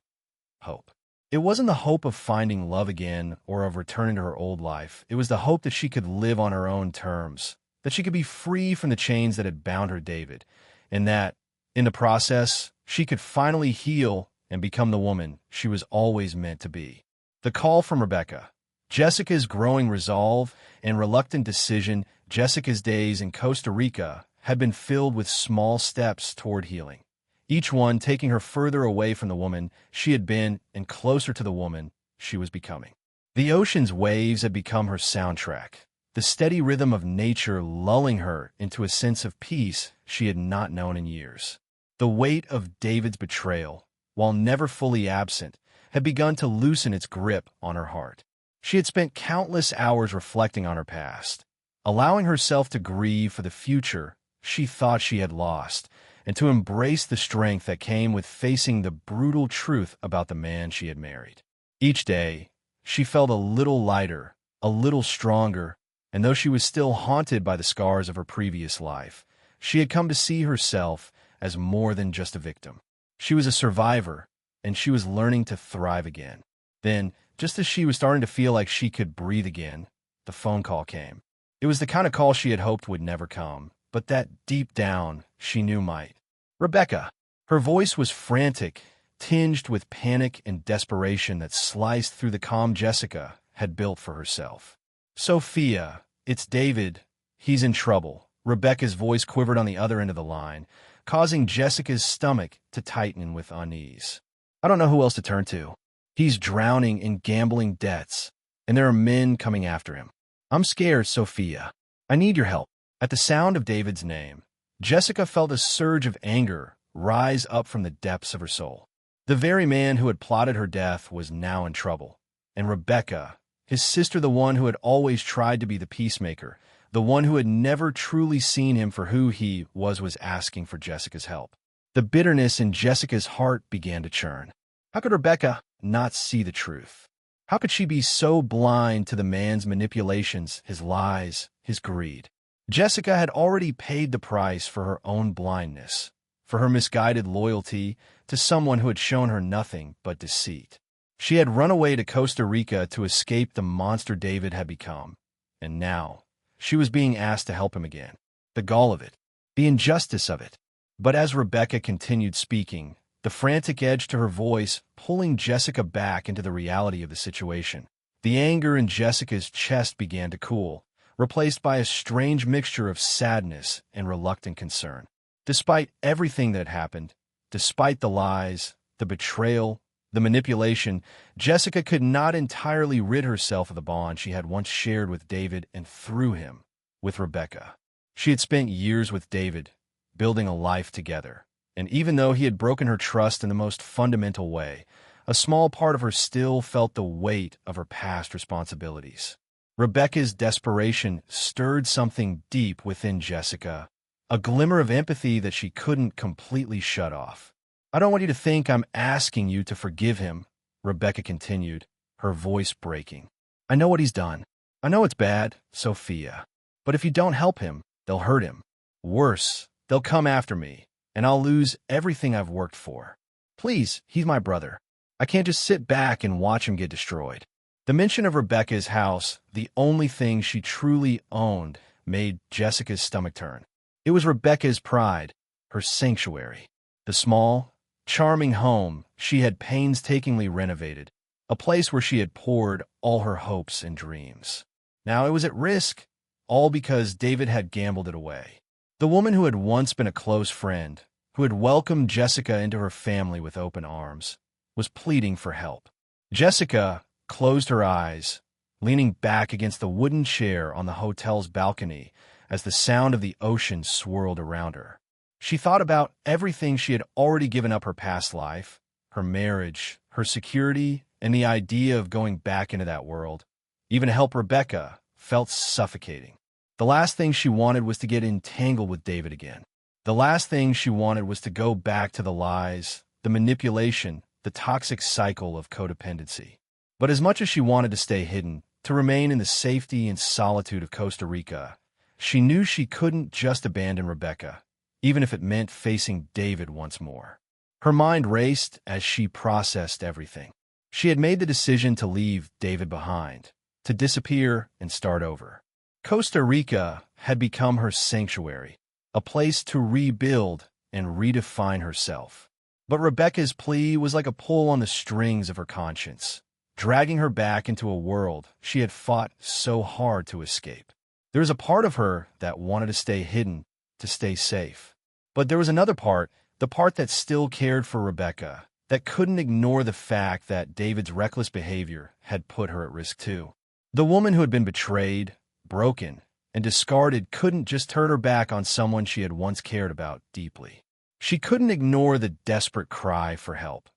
Hope. It wasn't the hope of finding love again or of returning to her old life. It was the hope that she could live on her own terms, that she could be free from the chains that had bound her David, and that, in the process, she could finally heal and become the woman she was always meant to be. The call from Rebecca. Jessica's growing resolve and reluctant decision. Jessica's days in Costa Rica had been filled with small steps toward healing, each one taking her further away from the woman she had been and closer to the woman she was becoming. The ocean's waves had become her soundtrack, the steady rhythm of nature lulling her into a sense of peace she had not known in years. The weight of David's betrayal, while never fully absent, had begun to loosen its grip on her heart. She had spent countless hours reflecting on her past, allowing herself to grieve for the future she thought she had lost, and to embrace the strength that came with facing the brutal truth about the man she had married. Each day, she felt a little lighter, a little stronger, and though she was still haunted by the scars of her previous life, she had come to see herself as more than just a victim. She was a survivor, and she was learning to thrive again. Then, just as she was starting to feel like she could breathe again, the phone call came. It was the kind of call she had hoped would never come, but that deep down she knew might. Rebecca. Her voice was frantic, tinged with panic and desperation that sliced through the calm Jessica had built for herself. Sophia, it's David. He's in trouble. Rebecca's voice quivered on the other end of the line, causing Jessica's stomach to tighten with unease. I don't know who else to turn to. He's drowning in gambling debts, and there are men coming after him. I'm scared, Sophia. I need your help. At the sound of David's name, Jessica felt a surge of anger rise up from the depths of her soul. The very man who had plotted her death was now in trouble, and Rebecca, his sister, the one who had always tried to be the peacemaker, the one who had never truly seen him for who he was asking for Jessica's help. The bitterness in Jessica's heart began to churn. How could Rebecca not see the truth? How could she be so blind to the man's manipulations, his lies, his greed? Jessica had already paid the price for her own blindness, for her misguided loyalty to someone who had shown her nothing but deceit. She had run away to Costa Rica to escape the monster David had become, and now she was being asked to help him again. The gall of it, the injustice of it. But as Rebecca continued speaking, the frantic edge to her voice pulling Jessica back into the reality of the situation, the anger in Jessica's chest began to cool, replaced by a strange mixture of sadness and reluctant concern. Despite everything that had happened, despite the lies, the betrayal, the manipulation, Jessica could not entirely rid herself of the bond she had once shared with David and through him, with Rebecca. She had spent years with David, building a life together, and even though he had broken her trust in the most fundamental way, a small part of her still felt the weight of her past responsibilities. Rebecca's desperation stirred something deep within Jessica, a glimmer of empathy that she couldn't completely shut off. I don't want you to think I'm asking you to forgive him, Rebecca continued, her voice breaking. I know what he's done. I know it's bad, Sophia. But if you don't help him, they'll hurt him. Worse, they'll come after me, and I'll lose everything I've worked for. Please, he's my brother. I can't just sit back and watch him get destroyed. The mention of Rebecca's house, the only thing she truly owned, made Jessica's stomach turn. It was Rebecca's pride, her sanctuary, the small, charming home she had painstakingly renovated, a place where she had poured all her hopes and dreams. Now it was at risk, all because David had gambled it away. The woman who had once been a close friend, who had welcomed Jessica into her family with open arms, was pleading for help. Jessica closed her eyes, leaning back against the wooden chair on the hotel's balcony as the sound of the ocean swirled around her. She thought about everything she had already given up: her past life, her marriage, her security, and the idea of going back into that world, even to help Rebecca, felt suffocating. The last thing she wanted was to get entangled with David again. The last thing she wanted was to go back to the lies, the manipulation, the toxic cycle of codependency. But as much as she wanted to stay hidden, to remain in the safety and solitude of Costa Rica, she knew she couldn't just abandon Rebecca, even if it meant facing David once more. Her mind raced as she processed everything. She had made the decision to leave David behind, to disappear and start over. Costa Rica had become her sanctuary, a place to rebuild and redefine herself. But Rebecca's plea was like a pull on the strings of her conscience, dragging her back into a world she had fought so hard to escape. There was a part of her that wanted to stay hidden, to stay safe. But there was another part, the part that still cared for Rebecca, that couldn't ignore the fact that David's reckless behavior had put her at risk too. The woman who had been betrayed, broken, and discarded couldn't just turn her back on someone she had once cared about deeply. She couldn't ignore the desperate cry for help,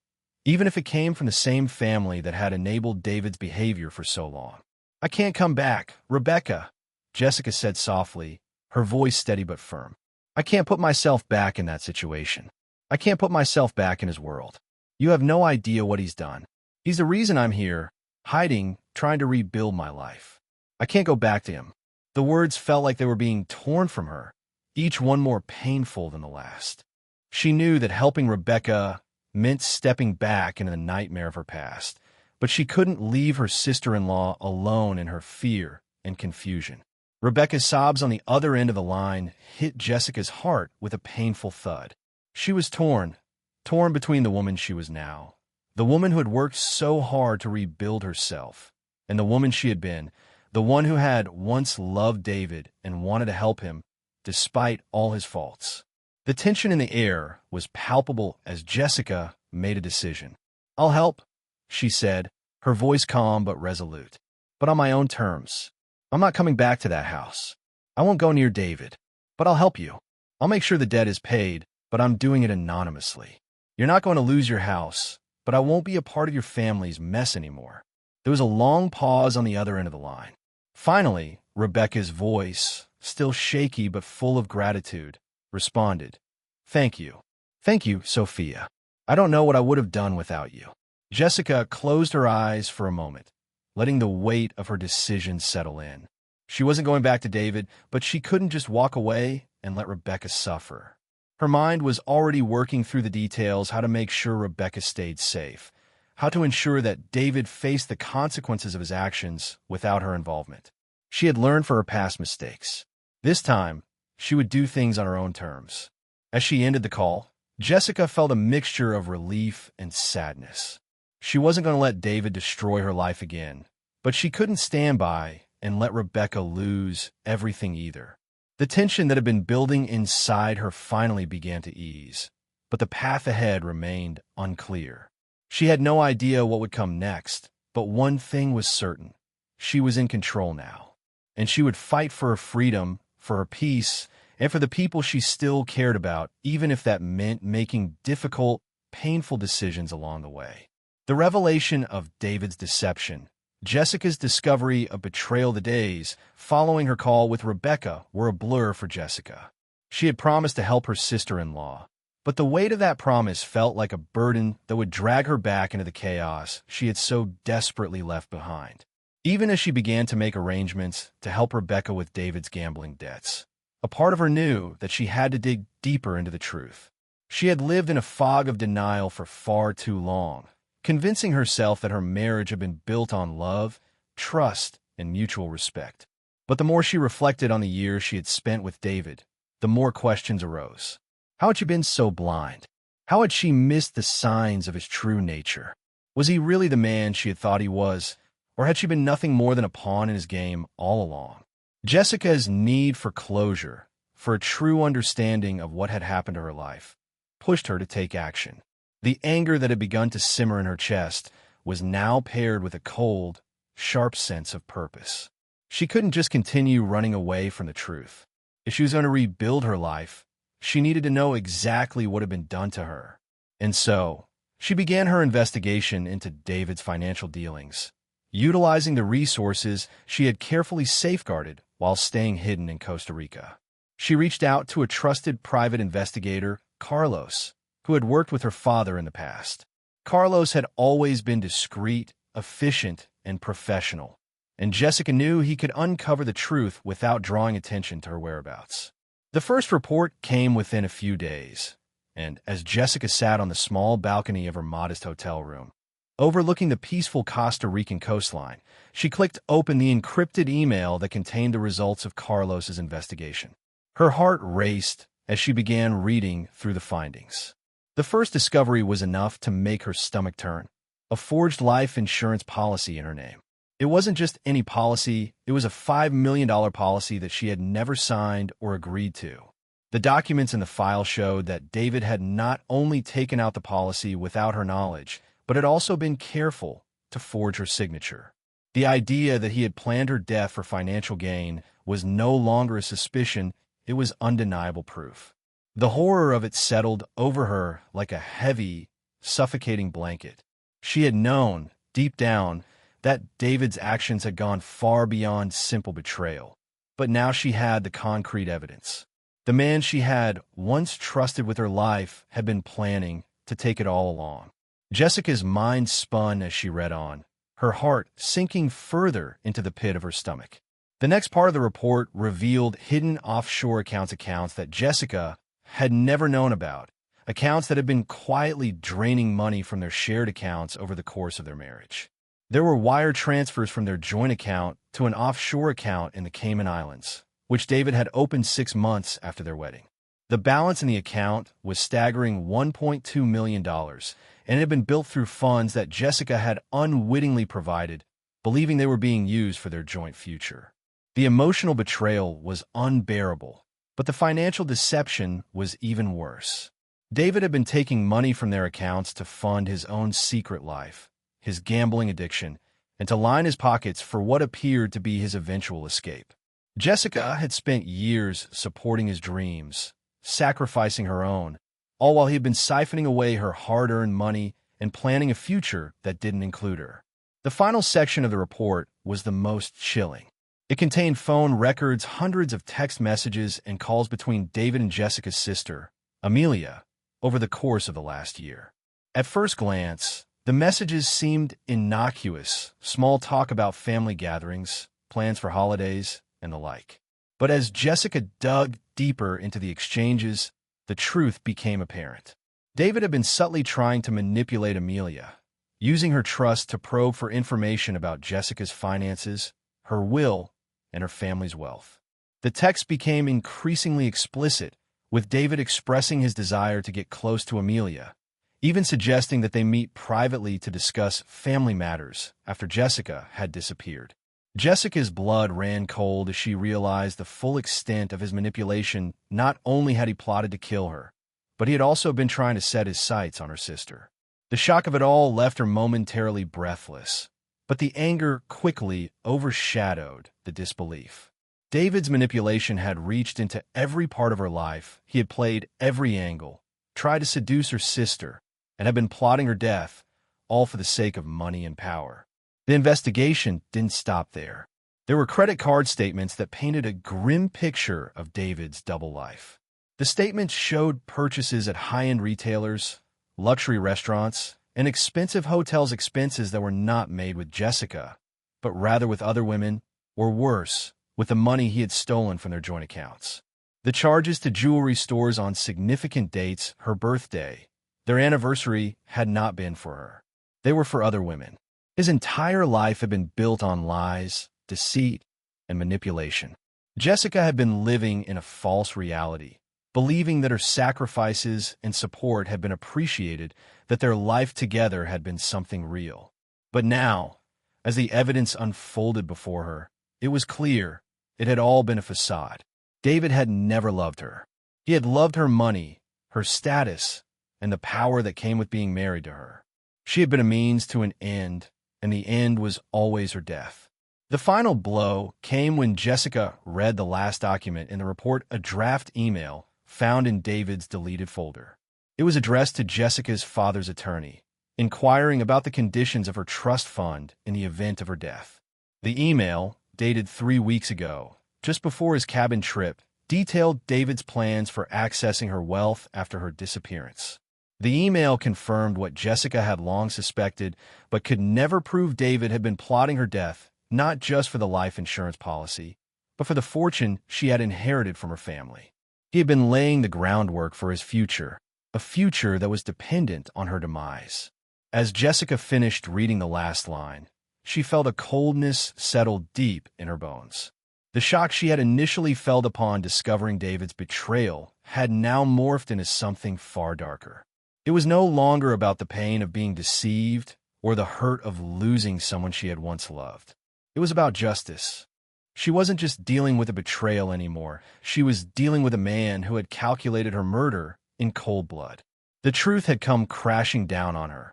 even if it came from the same family that had enabled David's behavior for so long. "I can't come back, Rebecca," Jessica said softly, her voice steady but firm. "I can't put myself back in that situation. I can't put myself back in his world. You have no idea what he's done. He's the reason I'm here, hiding, trying to rebuild my life. I can't go back to him." The words felt like they were being torn from her, each one more painful than the last. She knew that helping Rebecca meant stepping back into the nightmare of her past, but she couldn't leave her sister-in-law alone in her fear and confusion. Rebecca's sobs on the other end of the line hit Jessica's heart with a painful thud. She was torn between the woman she was now, the woman who had worked so hard to rebuild herself, and the woman she had been, the one who had once loved David and wanted to help him, despite all his faults. The tension in the air was palpable as Jessica made a decision. "I'll help," she said, her voice calm but resolute. "But on my own terms. I'm not coming back to that house. I won't go near David, but I'll help you. I'll make sure the debt is paid, but I'm doing it anonymously. You're not going to lose your house, but I won't be a part of your family's mess anymore." There was a long pause on the other end of the line. Finally, Rebecca's voice, still shaky but full of gratitude, responded, "Thank you. Thank you, Sophia. I don't know what I would have done without you." Jessica closed her eyes for a moment, letting the weight of her decision settle in. She wasn't going back to David, but she couldn't just walk away and let Rebecca suffer. Her mind was already working through the details, how to make sure Rebecca stayed safe, how to ensure that David faced the consequences of his actions without her involvement. She had learned from her past mistakes. This time, she would do things on her own terms. As she ended the call, Jessica felt a mixture of relief and sadness. She wasn't going to let David destroy her life again, but she couldn't stand by and let Rebecca lose everything either. The tension that had been building inside her finally began to ease, but the path ahead remained unclear. She had no idea what would come next, but one thing was certain. She was in control now, and she would fight for her freedom, for her peace, and for the people she still cared about, even if that meant making difficult, painful decisions along the way. The revelation of David's deception, Jessica's discovery of betrayal, the days following her call with Rebecca were a blur for Jessica. She had promised to help her sister-in-law, but the weight of that promise felt like a burden that would drag her back into the chaos she had so desperately left behind. Even as she began to make arrangements to help Rebecca with David's gambling debts, a part of her knew that she had to dig deeper into the truth. She had lived in a fog of denial for far too long, convincing herself that her marriage had been built on love, trust, and mutual respect. But the more she reflected on the years she had spent with David, the more questions arose. How had she been so blind? How had she missed the signs of his true nature? Was he really the man she had thought he was, or had she been nothing more than a pawn in his game all along? Jessica's need for closure, for a true understanding of what had happened to her life, pushed her to take action. The anger that had begun to simmer in her chest was now paired with a cold, sharp sense of purpose. She couldn't just continue running away from the truth. If she was going to rebuild her life, she needed to know exactly what had been done to her. And so, She began her investigation into David's financial dealings, utilizing the resources she had carefully safeguarded while staying hidden in Costa Rica. She reached out to a trusted private investigator, Carlos, who had worked with her father in the past. Carlos had always been discreet, efficient, and professional, and Jessica knew he could uncover the truth without drawing attention to her whereabouts. The first report came within a few days, and as Jessica sat on the small balcony of her modest hotel room, overlooking the peaceful Costa Rican coastline, she clicked open the encrypted email that contained the results of Carlos's investigation. Her heart raced as she began reading through the findings. The first discovery was enough to make her stomach turn: a forged life insurance policy in her name. It wasn't just any policy, it was a $5 million policy that she had never signed or agreed to. The documents in the file showed that David had not only taken out the policy without her knowledge, but had also been careful to forge her signature. The idea that he had planned her death for financial gain was no longer a suspicion, it was undeniable proof. The horror of it settled over her like a heavy, suffocating blanket. She had known, deep down, that David's actions had gone far beyond simple betrayal. But now she had the concrete evidence. The man she had once trusted with her life had been planning to take it all along. Jessica's mind spun as she read on, her heart sinking further into the pit of her stomach. The next part of the report revealed hidden offshore accounts that Jessica had never known about, accounts that had been quietly draining money from their shared accounts over the course of their marriage. There were wire transfers from their joint account to an offshore account in the Cayman Islands, which David had opened 6 months after their wedding. The balance in the account was staggering $1.2 million, and it had been built through funds that Jessica had unwittingly provided, believing they were being used for their joint future. The emotional betrayal was unbearable, but the financial deception was even worse. David had been taking money from their accounts to fund his own secret life, his gambling addiction, and to line his pockets for what appeared to be his eventual escape. Jessica had spent years supporting his dreams, sacrificing her own, all while he had been siphoning away her hard-earned money and planning a future that didn't include her. The final section of the report was the most chilling. It contained phone records, hundreds of text messages, and calls between David and Jessica's sister, Amelia, over the course of the last year. At first glance, the messages seemed innocuous, small talk about family gatherings, plans for holidays, and the like. But as Jessica dug deeper into the exchanges, the truth became apparent. David had been subtly trying to manipulate Amelia, using her trust to probe for information about Jessica's finances, her will, and her family's wealth. The text became increasingly explicit, with David expressing his desire to get close to Amelia, even suggesting that they meet privately to discuss family matters after Jessica had disappeared. Jessica's blood ran cold as she realized the full extent of his manipulation. Not only had he plotted to kill her, but he had also been trying to set his sights on her sister. The shock of it all left her momentarily breathless, but the anger quickly overshadowed the disbelief. David's manipulation had reached into every part of her life. He had played every angle, tried to seduce her sister, and had been plotting her death, all for the sake of money and power. The investigation didn't stop there. There were credit card statements that painted a grim picture of David's double life. The statements showed purchases at high-end retailers, luxury restaurants, and expensive hotels, expenses that were not made with Jessica, but rather with other women, or worse, with the money he had stolen from their joint accounts. The charges to jewelry stores on significant dates, her birthday, their anniversary, had not been for her. They were for other women. His entire life had been built on lies, deceit, and manipulation. Jessica had been living in a false reality, believing that her sacrifices and support had been appreciated, that their life together had been something real. But now, as the evidence unfolded before her, it was clear it had all been a facade. David had never loved her. He had loved her money, her status, and the power that came with being married to her. She had been a means to an end, and the end was always her death. The final blow came when Jessica read the last document in the report, a draft email found in David's deleted folder. It was addressed to Jessica's father's attorney, inquiring about the conditions of her trust fund in the event of her death. The email, dated 3 weeks ago, just before his cabin trip, detailed David's plans for accessing her wealth after her disappearance. The email confirmed what Jessica had long suspected, but could never prove David had been plotting her death, not just for the life insurance policy, but for the fortune she had inherited from her family. He had been laying the groundwork for his future, a future that was dependent on her demise. As Jessica finished reading the last line, she felt a coldness settle deep in her bones. The shock she had initially felt upon discovering David's betrayal had now morphed into something far darker. It was no longer about the pain of being deceived or the hurt of losing someone she had once loved. It was about justice. She wasn't just dealing with a betrayal anymore. She was dealing with a man who had calculated her murder in cold blood. The truth had come crashing down on her,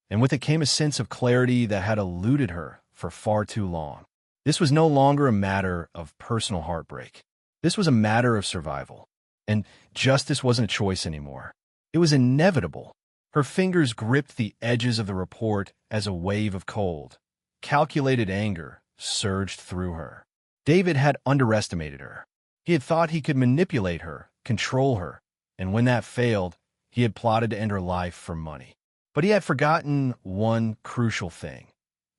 and with it came a sense of clarity that had eluded her for far too long. This was no longer a matter of personal heartbreak. This was a matter of survival. And justice wasn't a choice anymore. It was inevitable. Her fingers gripped the edges of the report as a wave of cold, calculated anger surged through her. David had underestimated her. He had thought he could manipulate her, control her, and when that failed, he had plotted to end her life for money. But he had forgotten one crucial thing.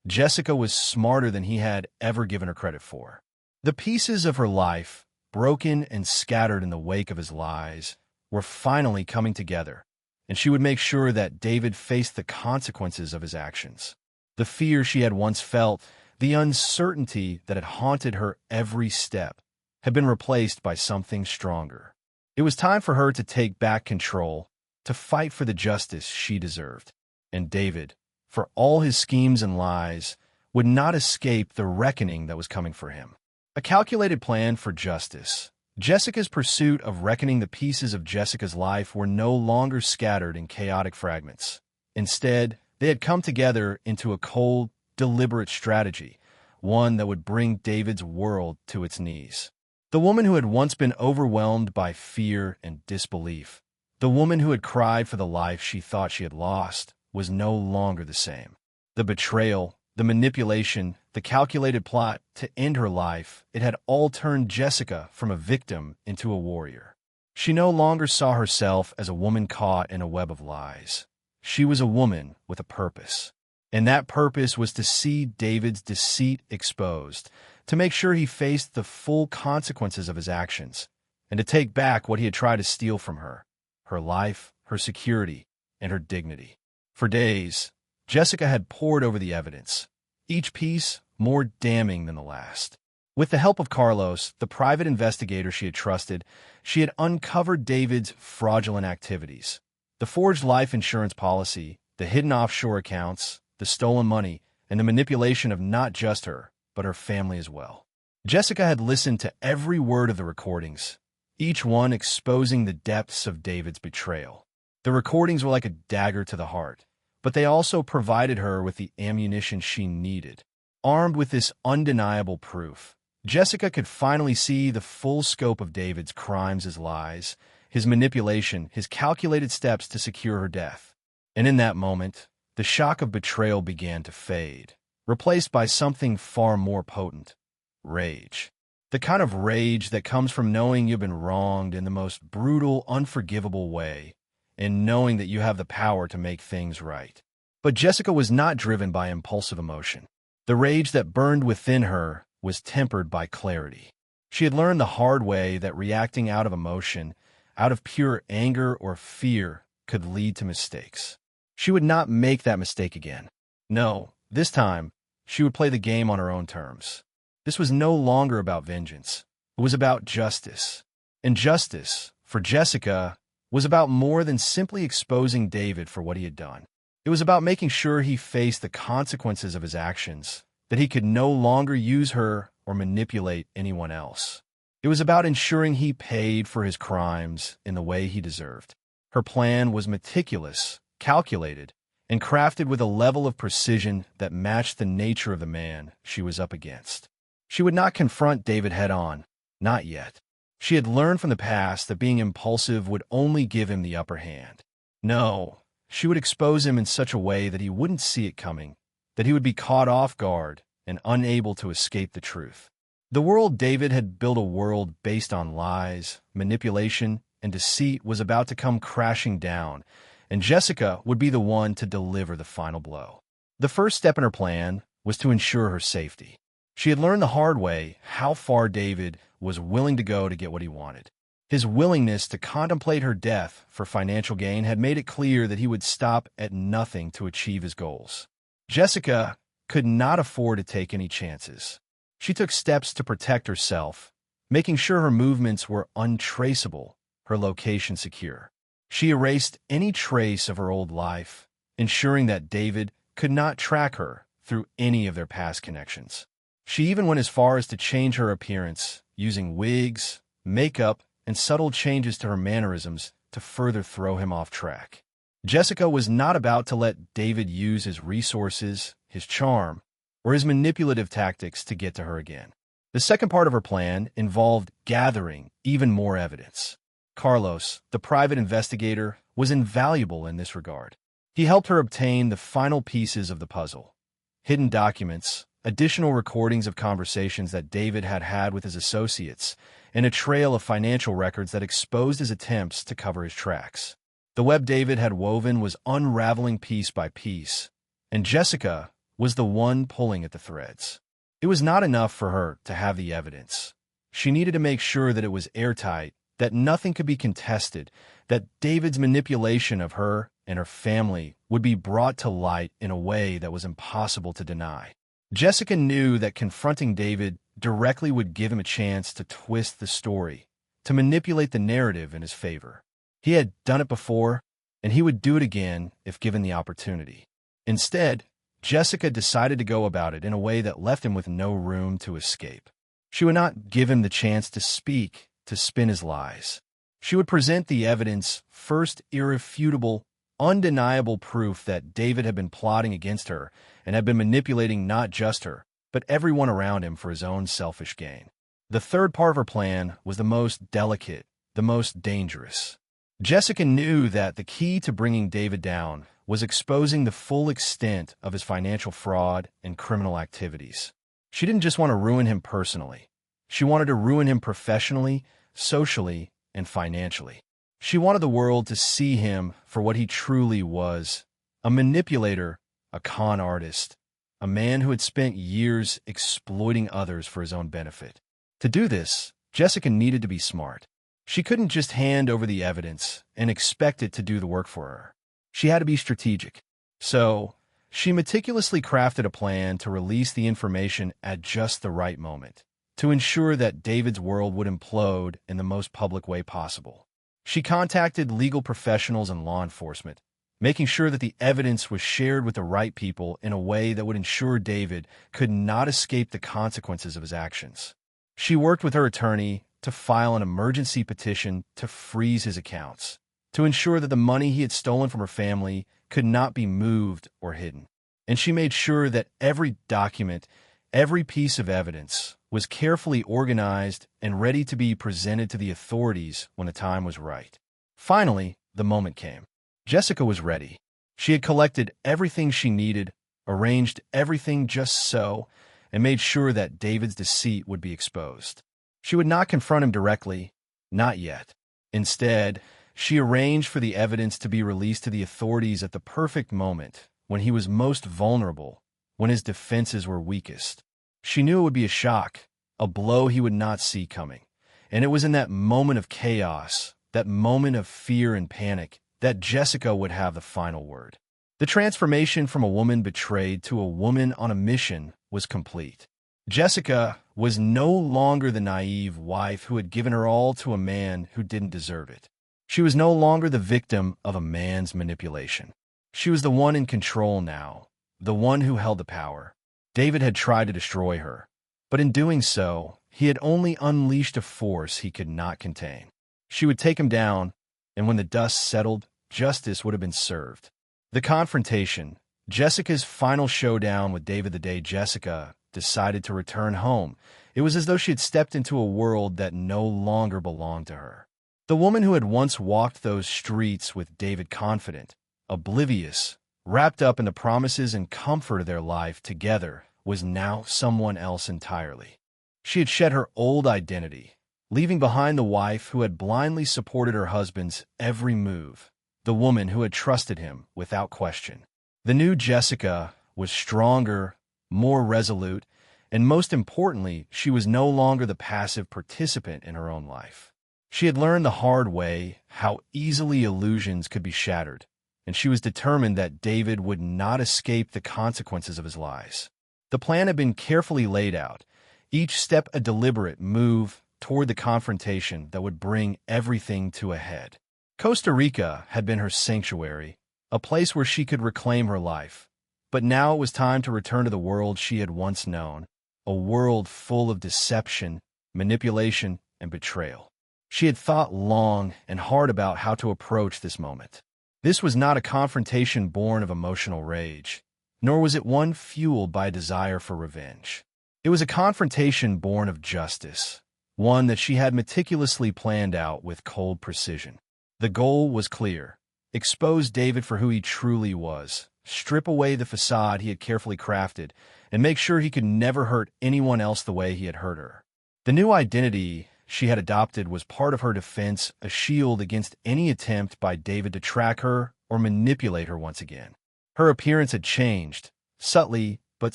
Jessica was smarter than he had ever given her credit for. The pieces of her life, broken and scattered in the wake of his lies, were finally coming together, and she would make sure that David faced the consequences of his actions. The fear she had once felt, the uncertainty that had haunted her every step, had been replaced by something stronger. It was time for her to take back control, to fight for the justice she deserved. And David, for all his schemes and lies, would not escape the reckoning that was coming for him. A calculated plan for justice. Jessica's pursuit of reckoning the pieces of Jessica's life were no longer scattered in chaotic fragments. Instead, they had come together into a cold, deliberate strategy, one that would bring David's world to its knees. The woman who had once been overwhelmed by fear and disbelief, the woman who had cried for the life she thought she had lost, was no longer the same. The betrayal, the manipulation, the calculated plot to end her life, it had all turned Jessica from a victim into a warrior. She no longer saw herself as a woman caught in a web of lies. She was a woman with a purpose. And that purpose was to see David's deceit exposed, to make sure he faced the full consequences of his actions, and to take back what he had tried to steal from her, her life, her security, and her dignity. For days, Jessica had pored over the evidence, each piece more damning than the last. With the help of Carlos, the private investigator she had trusted, she had uncovered David's fraudulent activities. The forged life insurance policy, the hidden offshore accounts, the stolen money, and the manipulation of not just her, but her family as well. Jessica had listened to every word of the recordings, each one exposing the depths of David's betrayal. The recordings were like a dagger to the heart, but they also provided her with the ammunition she needed. Armed with this undeniable proof, Jessica could finally see the full scope of David's crimes as lies, his manipulation, his calculated steps to secure her death. And in that moment, the shock of betrayal began to fade, replaced by something far more potent: rage. The kind of rage that comes from knowing you've been wronged in the most brutal, unforgivable way, and knowing that you have the power to make things right. But Jessica was not driven by impulsive emotion. The rage that burned within her was tempered by clarity. She had learned the hard way that reacting out of emotion, out of pure anger or fear, could lead to mistakes. She would not make that mistake again. No, this time, she would play the game on her own terms. This was no longer about vengeance. It was about justice. And justice, for Jessica, was about more than simply exposing David for what he had done. It was about making sure he faced the consequences of his actions, that he could no longer use her or manipulate anyone else. It was about ensuring he paid for his crimes in the way he deserved. Her plan was meticulous, calculated, and crafted with a level of precision that matched the nature of the man she was up against. She would not confront David head-on, not yet. She had learned from the past that being impulsive would only give him the upper hand. No, she would expose him in such a way that he wouldn't see it coming, that he would be caught off guard and unable to escape the truth. The world David had built, a world based on lies, manipulation, and deceit, was about to come crashing down, and Jessica would be the one to deliver the final blow. The first step in her plan was to ensure her safety. She had learned the hard way how far David was willing to go to get what he wanted. His willingness to contemplate her death for financial gain had made it clear that he would stop at nothing to achieve his goals. Jessica could not afford to take any chances. She took steps to protect herself, making sure her movements were untraceable, her location secure. She erased any trace of her old life, ensuring that David could not track her through any of their past connections. She even went as far as to change her appearance, using wigs, makeup, and subtle changes to her mannerisms to further throw him off track. Jessica was not about to let David use his resources, his charm, or his manipulative tactics to get to her again. The second part of her plan involved gathering even more evidence. Carlos, the private investigator, was invaluable in this regard. He helped her obtain the final pieces of the puzzle: hidden documents, additional recordings of conversations that David had had with his associates, and a trail of financial records that exposed his attempts to cover his tracks. The web David had woven was unraveling piece by piece, and Jessica was the one pulling at the threads. It was not enough for her to have the evidence. She needed to make sure that it was airtight, that nothing could be contested, that David's manipulation of her and her family would be brought to light in a way that was impossible to deny. Jessica knew that confronting David directly would give him a chance to twist the story, to manipulate the narrative in his favor. He had done it before, and he would do it again if given the opportunity. Instead, Jessica decided to go about it in a way that left him with no room to escape. She would not give him the chance to speak, to spin his lies. She would present the evidence, first irrefutable, undeniable proof that David had been plotting against her and had been manipulating not just her, but everyone around him for his own selfish gain. The third part of her plan was the most delicate, the most dangerous. Jessica knew that the key to bringing David down was exposing the full extent of his financial fraud and criminal activities. She didn't just want to ruin him personally. She wanted to ruin him professionally, socially, and financially. She wanted the world to see him for what he truly was: a manipulator, a con artist, a man who had spent years exploiting others for his own benefit. To do this, Jessica needed to be smart. She couldn't just hand over the evidence and expect it to do the work for her. She had to be strategic. So, she meticulously crafted a plan to release the information at just the right moment, to ensure that David's world would implode in the most public way possible. She contacted legal professionals and law enforcement, making sure that the evidence was shared with the right people in a way that would ensure David could not escape the consequences of his actions. She worked with her attorney to file an emergency petition to freeze his accounts, to ensure that the money he had stolen from her family could not be moved or hidden. And she made sure that every document, every piece of evidence, was carefully organized and ready to be presented to the authorities when the time was right. Finally, the moment came. Jessica was ready. She had collected everything she needed, arranged everything just so, and made sure that David's deceit would be exposed. She would not confront him directly, not yet. Instead, she arranged for the evidence to be released to the authorities at the perfect moment, when he was most vulnerable, when his defenses were weakest. She knew it would be a shock, a blow he would not see coming. And it was in that moment of chaos, that moment of fear and panic, that Jessica would have the final word. The transformation from a woman betrayed to a woman on a mission was complete. Jessica was no longer the naive wife who had given her all to a man who didn't deserve it. She was no longer the victim of a man's manipulation. She was the one in control now, the one who held the power. David had tried to destroy her, but in doing so, he had only unleashed a force he could not contain. She would take him down, and when the dust settled, justice would have been served. The confrontation, Jessica's final showdown with David the day Jessica decided to return home. It was as though she had stepped into a world that no longer belonged to her. The woman who had once walked those streets with David confident, oblivious, wrapped up in the promises and comfort of their life together, was now someone else entirely. She had shed her old identity, leaving behind the wife who had blindly supported her husband's every move, the woman who had trusted him without question. The new Jessica was stronger, more resolute, and most importantly, she was no longer the passive participant in her own life. She had learned the hard way how easily illusions could be shattered, and she was determined that David would not escape the consequences of his lies. The plan had been carefully laid out, each step a deliberate move toward the confrontation that would bring everything to a head. Costa Rica had been her sanctuary, a place where she could reclaim her life. But now it was time to return to the world she had once known, a world full of deception, manipulation, and betrayal. She had thought long and hard about how to approach this moment. This was not a confrontation born of emotional rage, nor was it one fueled by a desire for revenge. It was a confrontation born of justice, one that she had meticulously planned out with cold precision. The goal was clear: expose David for who he truly was, strip away the facade he had carefully crafted, and make sure he could never hurt anyone else the way he had hurt her. The new identity she had adopted was part of her defense, a shield against any attempt by David to track her or manipulate her once again. Her appearance had changed, subtly but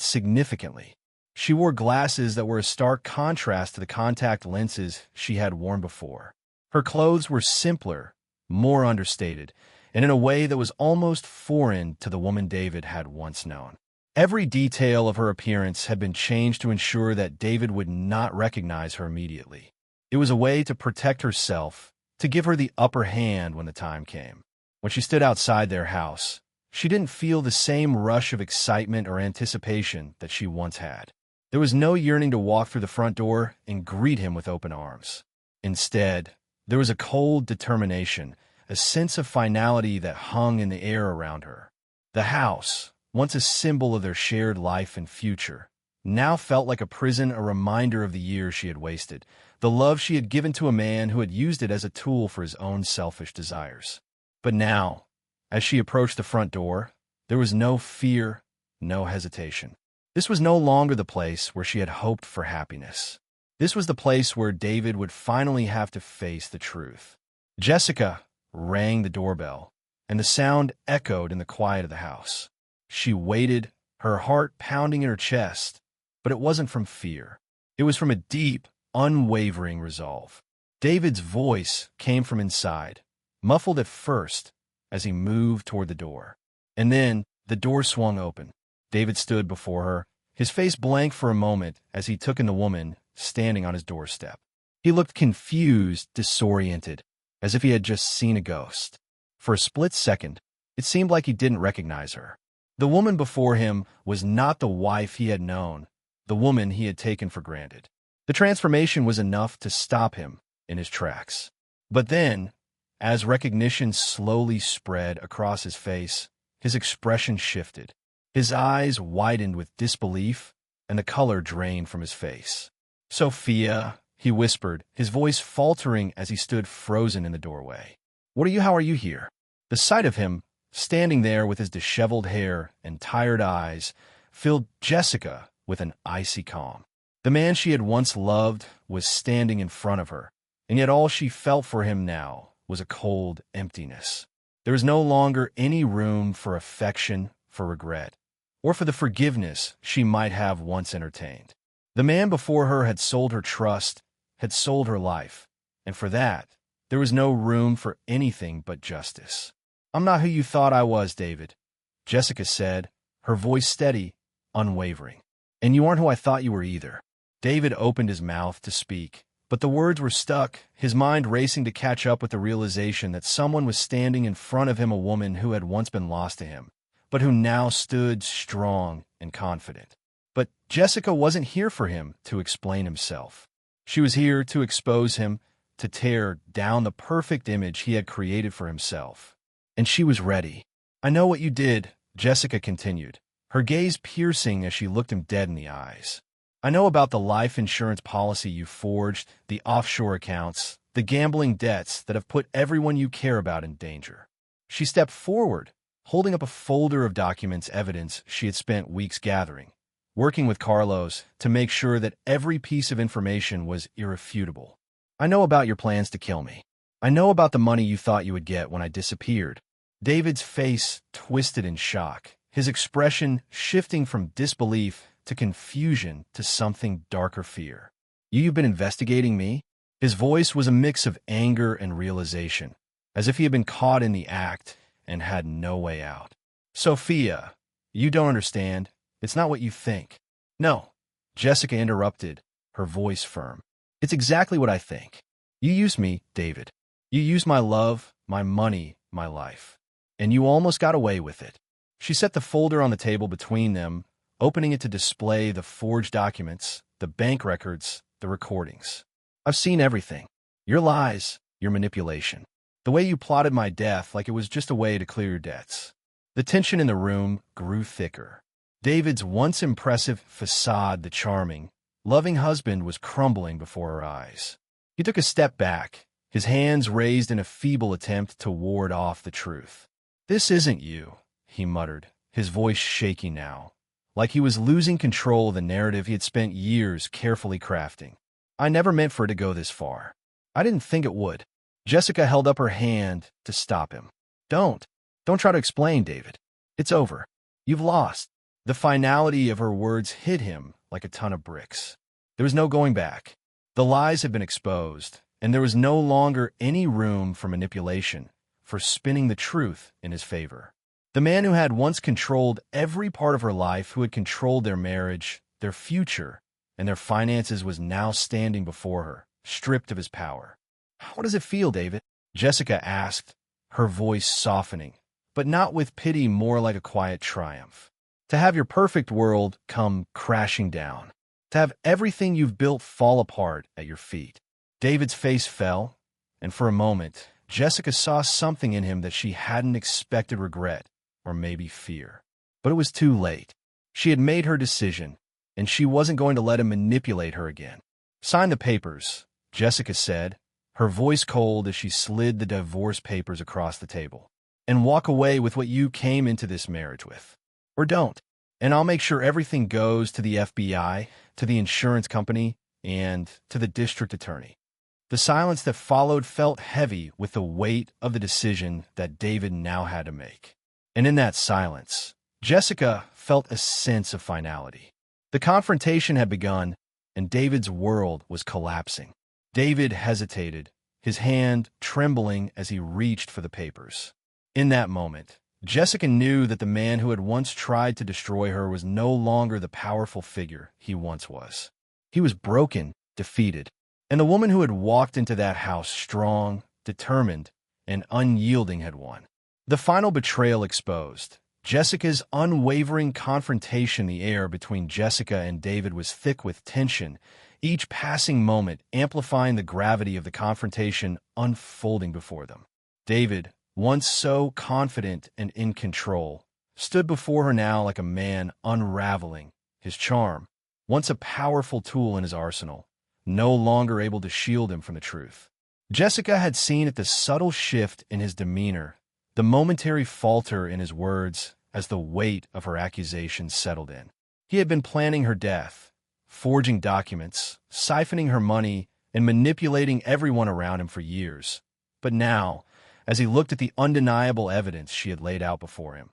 significantly. She wore glasses that were a stark contrast to the contact lenses she had worn before. Her clothes were simpler, more understated, and in a way that was almost foreign to the woman David had once known. Every detail of her appearance had been changed to ensure that David would not recognize her immediately. It was a way to protect herself, to give her the upper hand when the time came. When she stood outside their house, she didn't feel the same rush of excitement or anticipation that she once had. There was no yearning to walk through the front door and greet him with open arms. Instead, there was a cold determination, a sense of finality that hung in the air around her. The house, once a symbol of their shared life and future, now felt like a prison, a reminder of the years she had wasted, the love she had given to a man who had used it as a tool for his own selfish desires. But now, as she approached the front door, there was no fear, no hesitation. This was no longer the place where she had hoped for happiness. This was the place where David would finally have to face the truth. Jessica rang the doorbell, and the sound echoed in the quiet of the house. She waited, her heart pounding in her chest, but it wasn't from fear. It was from a deep, unwavering resolve. David's voice came from inside, muffled at first as he moved toward the door. And then the door swung open. David stood before her, his face blank for a moment as he took in the woman standing on his doorstep. He looked confused, disoriented, as if he had just seen a ghost. For a split second, it seemed like he didn't recognize her. The woman before him was not the wife he had known, the woman he had taken for granted. The transformation was enough to stop him in his tracks. But then, as recognition slowly spread across his face, his expression shifted. His eyes widened with disbelief, and the color drained from his face. "Sophia," he whispered, his voice faltering as he stood frozen in the doorway. How are you here?" The sight of him, standing there with his disheveled hair and tired eyes, filled Jessica with an icy calm. The man she had once loved was standing in front of her, and yet all she felt for him now was a cold emptiness. There was no longer any room for affection, for regret, or for the forgiveness she might have once entertained. The man before her had sold her trust, had sold her life, and for that, there was no room for anything but justice. "I'm not who you thought I was, David," Jessica said, her voice steady, unwavering. "And you aren't who I thought you were either." David opened his mouth to speak, but the words were stuck, his mind racing to catch up with the realization that someone was standing in front of him, a woman who had once been lost to him, but who now stood strong and confident. But Jessica wasn't here for him to explain himself. She was here to expose him, to tear down the perfect image he had created for himself. And she was ready. "I know what you did," Jessica continued, her gaze piercing as she looked him dead in the eyes. "I know about the life insurance policy you forged, the offshore accounts, the gambling debts that have put everyone you care about in danger." She stepped forward, holding up a folder of documents evidence she had spent weeks gathering, working with Carlos to make sure that every piece of information was irrefutable. I know about your plans to kill me. I know about the money you thought you would get when I disappeared. David's face twisted in shock, his expression shifting from disbelief to confusion to something darker fear. You've been investigating me? His voice was a mix of anger and realization, as if he had been caught in the act and had no way out. Sophia, you don't understand. It's not what you think. No, Jessica interrupted, her voice firm. It's exactly what I think. You used me, David. You used my love, my money, my life. And you almost got away with it. She set the folder on the table between them, opening it to display the forged documents, the bank records, the recordings. I've seen everything. Your lies, your manipulation. The way you plotted my death like it was just a way to clear your debts. The tension in the room grew thicker. David's once impressive facade, the charming, loving husband, was crumbling before her eyes. He took a step back, his hands raised in a feeble attempt to ward off the truth. This isn't you, he muttered, his voice shaky now, like he was losing control of the narrative he had spent years carefully crafting. I never meant for it to go this far. I didn't think it would. Jessica held up her hand to stop him. Don't try to explain, David. It's over. You've lost. The finality of her words hit him like a ton of bricks. There was no going back. The lies had been exposed, and there was no longer any room for manipulation, for spinning the truth in his favor. The man who had once controlled every part of her life, who had controlled their marriage, their future, and their finances, was now standing before her, stripped of his power. How does it feel, David? Jessica asked, her voice softening, but not with pity, more like a quiet triumph. To have your perfect world come crashing down. To have everything you've built fall apart at your feet. David's face fell, and for a moment, Jessica saw something in him that she hadn't expected: regret, or maybe fear. But it was too late. She had made her decision, and she wasn't going to let him manipulate her again. Sign the papers, Jessica said, her voice cold as she slid the divorce papers across the table. And walk away with what you came into this marriage with. Or don't. And I'll make sure everything goes to the FBI, to the insurance company, and to the district attorney. The silence that followed felt heavy with the weight of the decision that David now had to make. And in that silence, Jessica felt a sense of finality. The confrontation had begun, and David's world was collapsing. David hesitated, his hand trembling as he reached for the papers. In that moment, Jessica knew that the man who had once tried to destroy her was no longer the powerful figure he once was. He was broken, defeated, and the woman who had walked into that house strong, determined, and unyielding had won. The final betrayal exposed. Jessica's unwavering confrontation. The air between Jessica and David was thick with tension, each passing moment amplifying the gravity of the confrontation unfolding before them. David, once so confident and in control, stood before her now like a man unraveling. His charm, once a powerful tool in his arsenal, no longer able to shield him from the truth. Jessica had seen it, the subtle shift in his demeanor, the momentary falter in his words as the weight of her accusations settled in. He had been planning her death, forging documents, siphoning her money, and manipulating everyone around him for years. But now, as he looked at the undeniable evidence she had laid out before him,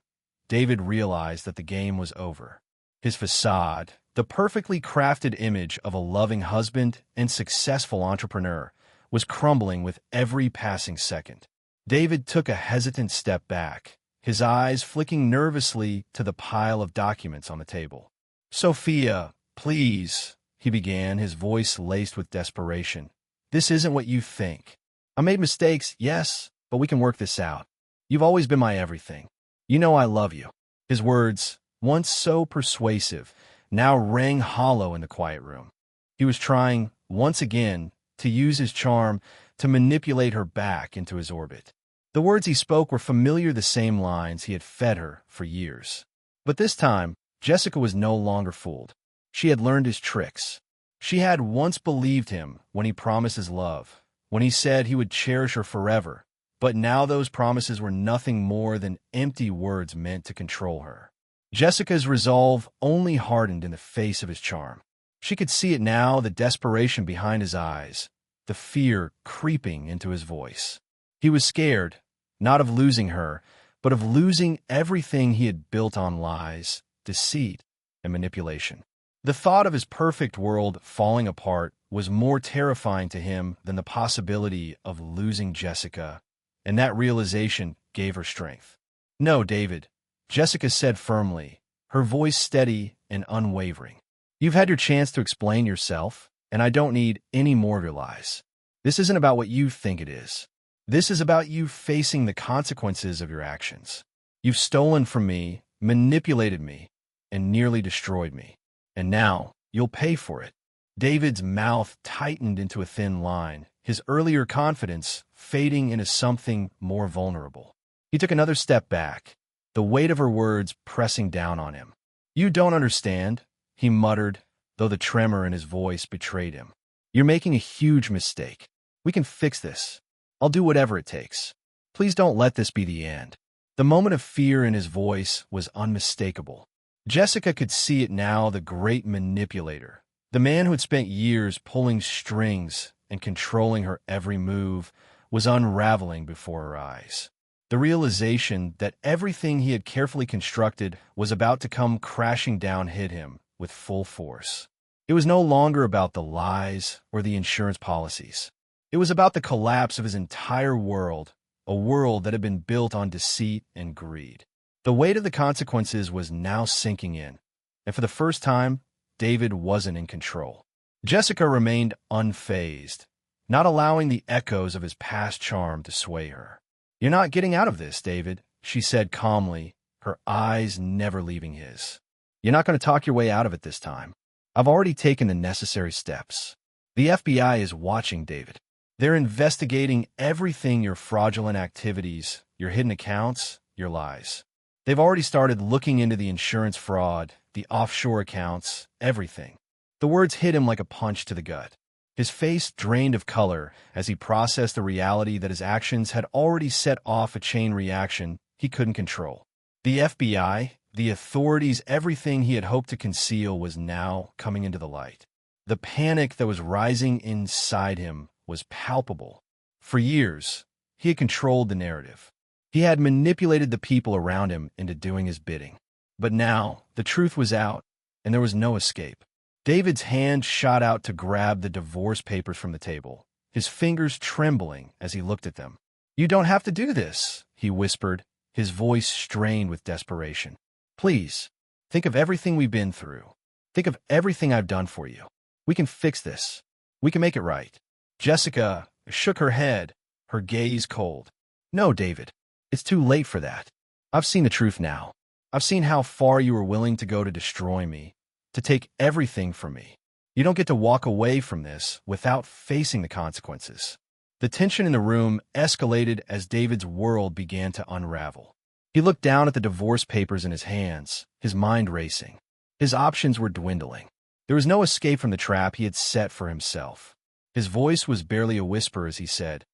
David realized that the game was over. His facade, the perfectly crafted image of a loving husband and successful entrepreneur, was crumbling with every passing second. David took a hesitant step back, his eyes flicking nervously to the pile of documents on the table. Sophia, please, he began, his voice laced with desperation. This isn't what you think. I made mistakes, yes, but we can work this out. You've always been my everything. You know I love you. His words, once so persuasive, now rang hollow in the quiet room. He was trying, once again, to use his charm to manipulate her back into his orbit. The words he spoke were familiar, the same lines he had fed her for years. But this time, Jessica was no longer fooled. She had learned his tricks. She had once believed him when he promised his love, when he said he would cherish her forever, But now those promises were nothing more than empty words meant to control her. Jessica's resolve only hardened in the face of his charm. She could see it now, the desperation behind his eyes, the fear creeping into his voice. He was scared, not of losing her, but of losing everything he had built on lies, deceit, and manipulation. The thought of his perfect world falling apart was more terrifying to him than the possibility of losing Jessica, and that realization gave her strength. "No, David," Jessica said firmly, her voice steady and unwavering. "You've had your chance to explain yourself, and I don't need any more of your lies. This isn't about what you think it is. This is about you facing the consequences of your actions. You've stolen from me, manipulated me, and nearly destroyed me. And now you'll pay for it." David's mouth tightened into a thin line, his earlier confidence fading into something more vulnerable. He took another step back, the weight of her words pressing down on him. "You don't understand," he muttered, though the tremor in his voice betrayed him. "You're making a huge mistake. We can fix this. I'll do whatever it takes. Please don't let this be the end." The moment of fear in his voice was unmistakable. Jessica could see it now, the great manipulator, the man who had spent years pulling strings and controlling her every move, was unraveling before her eyes. The realization that everything he had carefully constructed was about to come crashing down hit him with full force. It was no longer about the lies or the insurance policies. It was about the collapse of his entire world, a world that had been built on deceit and greed. The weight of the consequences was now sinking in, and for the first time, David wasn't in control. Jessica remained unfazed, not allowing the echoes of his past charm to sway her. "You're not getting out of this, David," she said calmly, her eyes never leaving his. "You're not going to talk your way out of it this time. I've already taken the necessary steps. The FBI is watching, David. They're investigating everything, your fraudulent activities, your hidden accounts, your lies. They've already started looking into the insurance fraud, the offshore accounts, everything." The words hit him like a punch to the gut. His face drained of color as he processed the reality that his actions had already set off a chain reaction he couldn't control. The FBI, the authorities, everything he had hoped to conceal was now coming into the light. The panic that was rising inside him was palpable. For years, he had controlled the narrative. He had manipulated the people around him into doing his bidding. But now, the truth was out, and there was no escape. David's hand shot out to grab the divorce papers from the table, his fingers trembling as he looked at them. "You don't have to do this," he whispered, his voice strained with desperation. "Please, think of everything we've been through. Think of everything I've done for you. We can fix this. We can make it right." Jessica shook her head, her gaze cold. "No, David, it's too late for that. I've seen the truth now. I've seen how far you were willing to go to destroy me, to take everything from me. You don't get to walk away from this without facing the consequences." The tension in the room escalated as David's world began to unravel. He looked down at the divorce papers in his hands, his mind racing. His options were dwindling. There was no escape from the trap he had set for himself. His voice was barely a whisper as he said,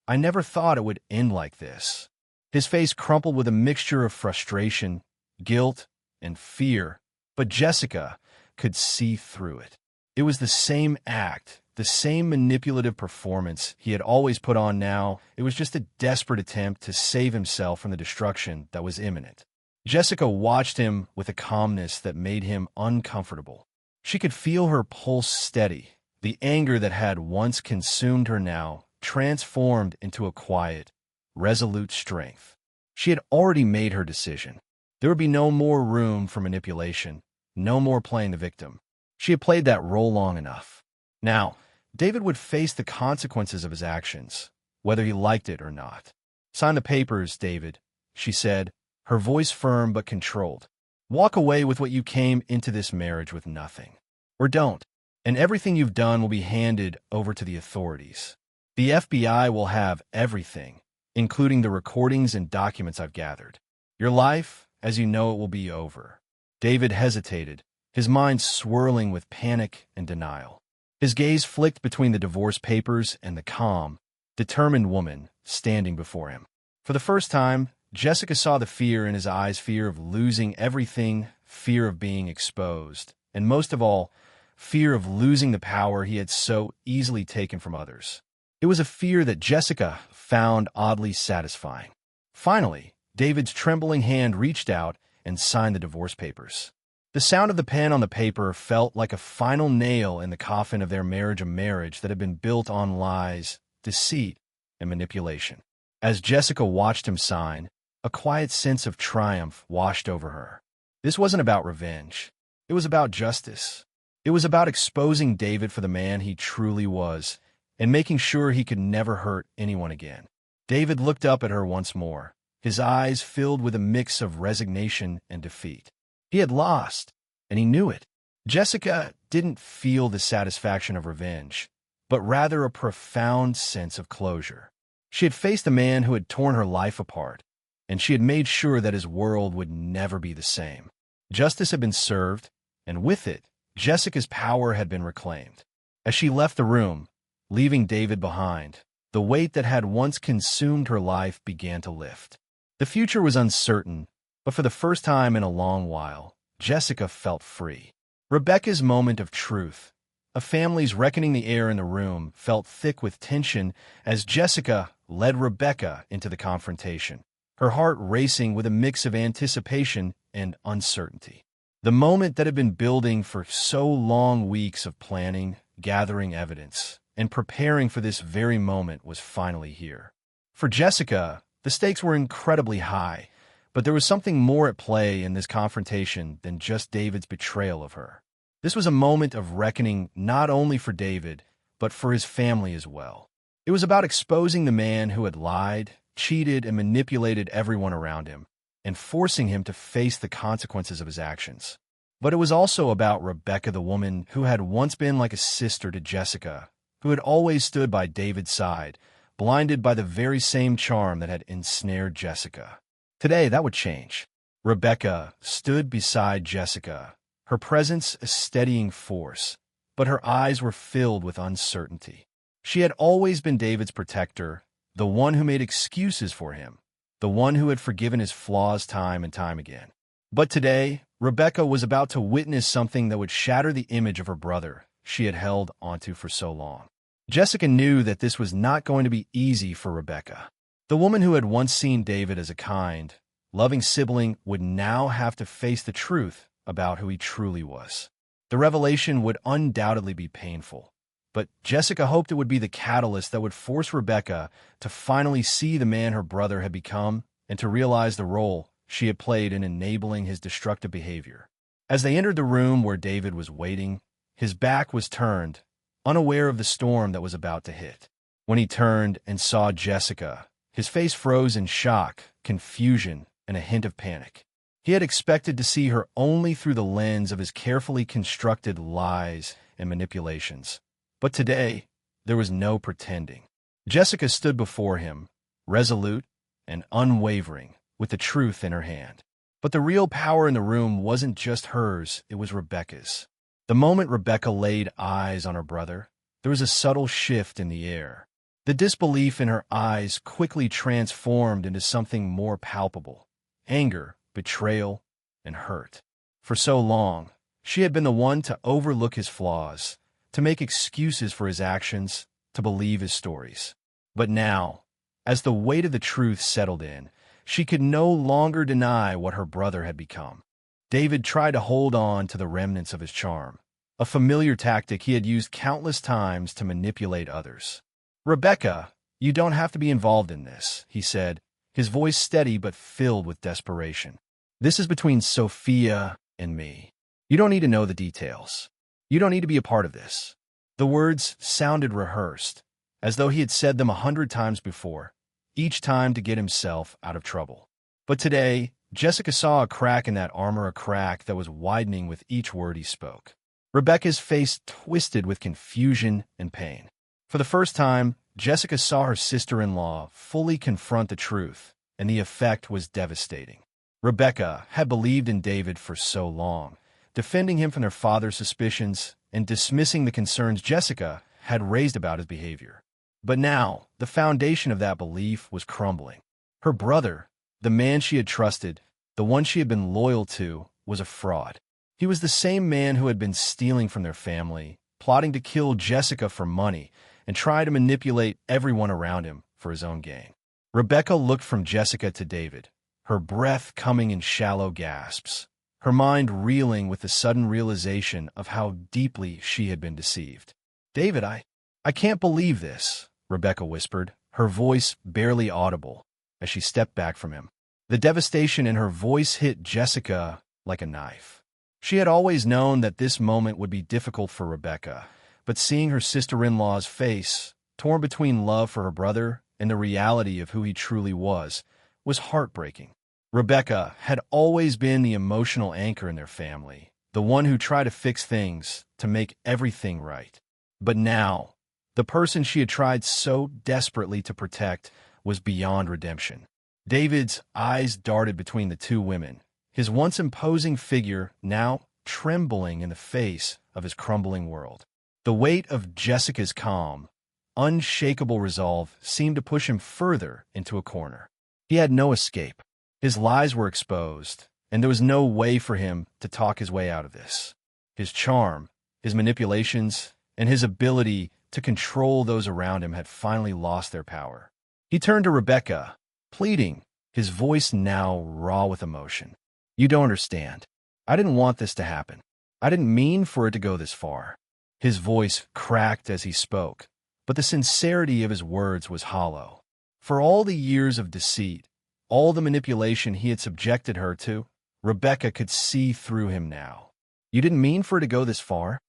"I never thought it would end like this." His face crumpled with a mixture of frustration, guilt, and fear, but Jessica could see through it. It was the same act, the same manipulative performance he had always put on now. It was just a desperate attempt to save himself from the destruction that was imminent. Jessica watched him with a calmness that made him uncomfortable. She could feel her pulse steady, the anger that had once consumed her now transformed into a quiet, resolute strength. She had already made her decision. There would be no more room for manipulation, no more playing the victim. She had played that role long enough. Now, David would face the consequences of his actions, whether he liked it or not. "Sign the papers, David," she said, her voice firm but controlled. "Walk away with what you came into this marriage with nothing. Or don't, and everything you've done will be handed over to the authorities. The FBI will have everything, including the recordings and documents I've gathered. Your life, as you know it, will be over." David hesitated, his mind swirling with panic and denial. His gaze flicked between the divorce papers and the calm, determined woman standing before him. For the first time, Jessica saw the fear in his eyes, fear of losing everything, fear of being exposed, and most of all, fear of losing the power he had so easily taken from others. It was a fear that Jessica found oddly satisfying. Finally, David's trembling hand reached out and signed the divorce papers. The sound of the pen on the paper felt like a final nail in the coffin of their marriage, a marriage that had been built on lies, deceit, and manipulation. As Jessica watched him sign, a quiet sense of triumph washed over her. This wasn't about revenge. It was about justice. It was about exposing David for the man he truly was and making sure he could never hurt anyone again. David looked up at her once more, his eyes filled with a mix of resignation and defeat. He had lost, and he knew it. Jessica didn't feel the satisfaction of revenge, but rather a profound sense of closure. She had faced a man who had torn her life apart, and she had made sure that his world would never be the same. Justice had been served, and with it, Jessica's power had been reclaimed. As she left the room, leaving David behind, the weight that had once consumed her life began to lift. The future was uncertain, but for the first time in a long while, Jessica felt free. Rebecca's moment of truth, a family's reckoning, the air in the room felt thick with tension as Jessica led Rebecca into the confrontation, her heart racing with a mix of anticipation and uncertainty. The moment that had been building for so long, weeks of planning, gathering evidence, and preparing for this very moment was finally here. For Jessica, the stakes were incredibly high, but there was something more at play in this confrontation than just David's betrayal of her. This was a moment of reckoning not only for David, but for his family as well. It was about exposing the man who had lied, cheated, and manipulated everyone around him, and forcing him to face the consequences of his actions. But it was also about Rebecca, the woman who had once been like a sister to Jessica, who had always stood by David's side, blinded by the very same charm that had ensnared Jessica. Today, that would change. Rebecca stood beside Jessica, her presence a steadying force, but her eyes were filled with uncertainty. She had always been David's protector, the one who made excuses for him, the one who had forgiven his flaws time and time again. But today, Rebecca was about to witness something that would shatter the image of her brother she had held onto for so long. Jessica knew that this was not going to be easy for Rebecca. The woman who had once seen David as a kind, loving sibling would now have to face the truth about who he truly was. The revelation would undoubtedly be painful, but Jessica hoped it would be the catalyst that would force Rebecca to finally see the man her brother had become and to realize the role she had played in enabling his destructive behavior. As they entered the room where David was waiting, his back was turned, unaware of the storm that was about to hit. When he turned and saw Jessica, his face froze in shock, confusion, and a hint of panic. He had expected to see her only through the lens of his carefully constructed lies and manipulations. But today, there was no pretending. Jessica stood before him, resolute and unwavering, with the truth in her hand. But the real power in the room wasn't just hers, it was Rebecca's. The moment Rebecca laid eyes on her brother, there was a subtle shift in the air. The disbelief in her eyes quickly transformed into something more palpable: anger, betrayal, and hurt. For so long, she had been the one to overlook his flaws, to make excuses for his actions, to believe his stories. But now, as the weight of the truth settled in, she could no longer deny what her brother had become. David tried to hold on to the remnants of his charm, a familiar tactic he had used countless times to manipulate others. "Rebecca, you don't have to be involved in this," he said, his voice steady but filled with desperation. "This is between Sophia and me. You don't need to know the details. You don't need to be a part of this." The words sounded rehearsed, as though he had said them 100 times before, each time to get himself out of trouble. But today, Jessica saw a crack in that armor, a crack that was widening with each word he spoke. Rebecca's face twisted with confusion and pain. For the first time, Jessica saw her sister-in-law fully confront the truth, and the effect was devastating. Rebecca had believed in David for so long, defending him from their father's suspicions and dismissing the concerns Jessica had raised about his behavior. But now, the foundation of that belief was crumbling. Her brother, the man she had trusted, the one she had been loyal to, was a fraud. He was the same man who had been stealing from their family, plotting to kill Jessica for money, and try to manipulate everyone around him for his own gain. Rebecca looked from Jessica to David, her breath coming in shallow gasps, her mind reeling with the sudden realization of how deeply she had been deceived. "David, I can't believe this," Rebecca whispered, her voice barely audible, as she stepped back from him. The devastation in her voice hit Jessica like a knife. She had always known that this moment would be difficult for Rebecca, but seeing her sister-in-law's face, torn between love for her brother and the reality of who he truly was heartbreaking. Rebecca had always been the emotional anchor in their family, the one who tried to fix things, to make everything right. But now, the person she had tried so desperately to protect was beyond redemption. David's eyes darted between the two women, his once imposing figure now trembling in the face of his crumbling world. The weight of Jessica's calm, unshakable resolve seemed to push him further into a corner. He had no escape. His lies were exposed, and there was no way for him to talk his way out of this. His charm, his manipulations, and his ability to control those around him had finally lost their power. He turned to Rebecca, pleading, his voice now raw with emotion. "You don't understand. I didn't want this to happen. I didn't mean for it to go this far." His voice cracked as he spoke, but the sincerity of his words was hollow. For all the years of deceit, all the manipulation he had subjected her to, Rebecca could see through him now. "You didn't mean for it to go this far?"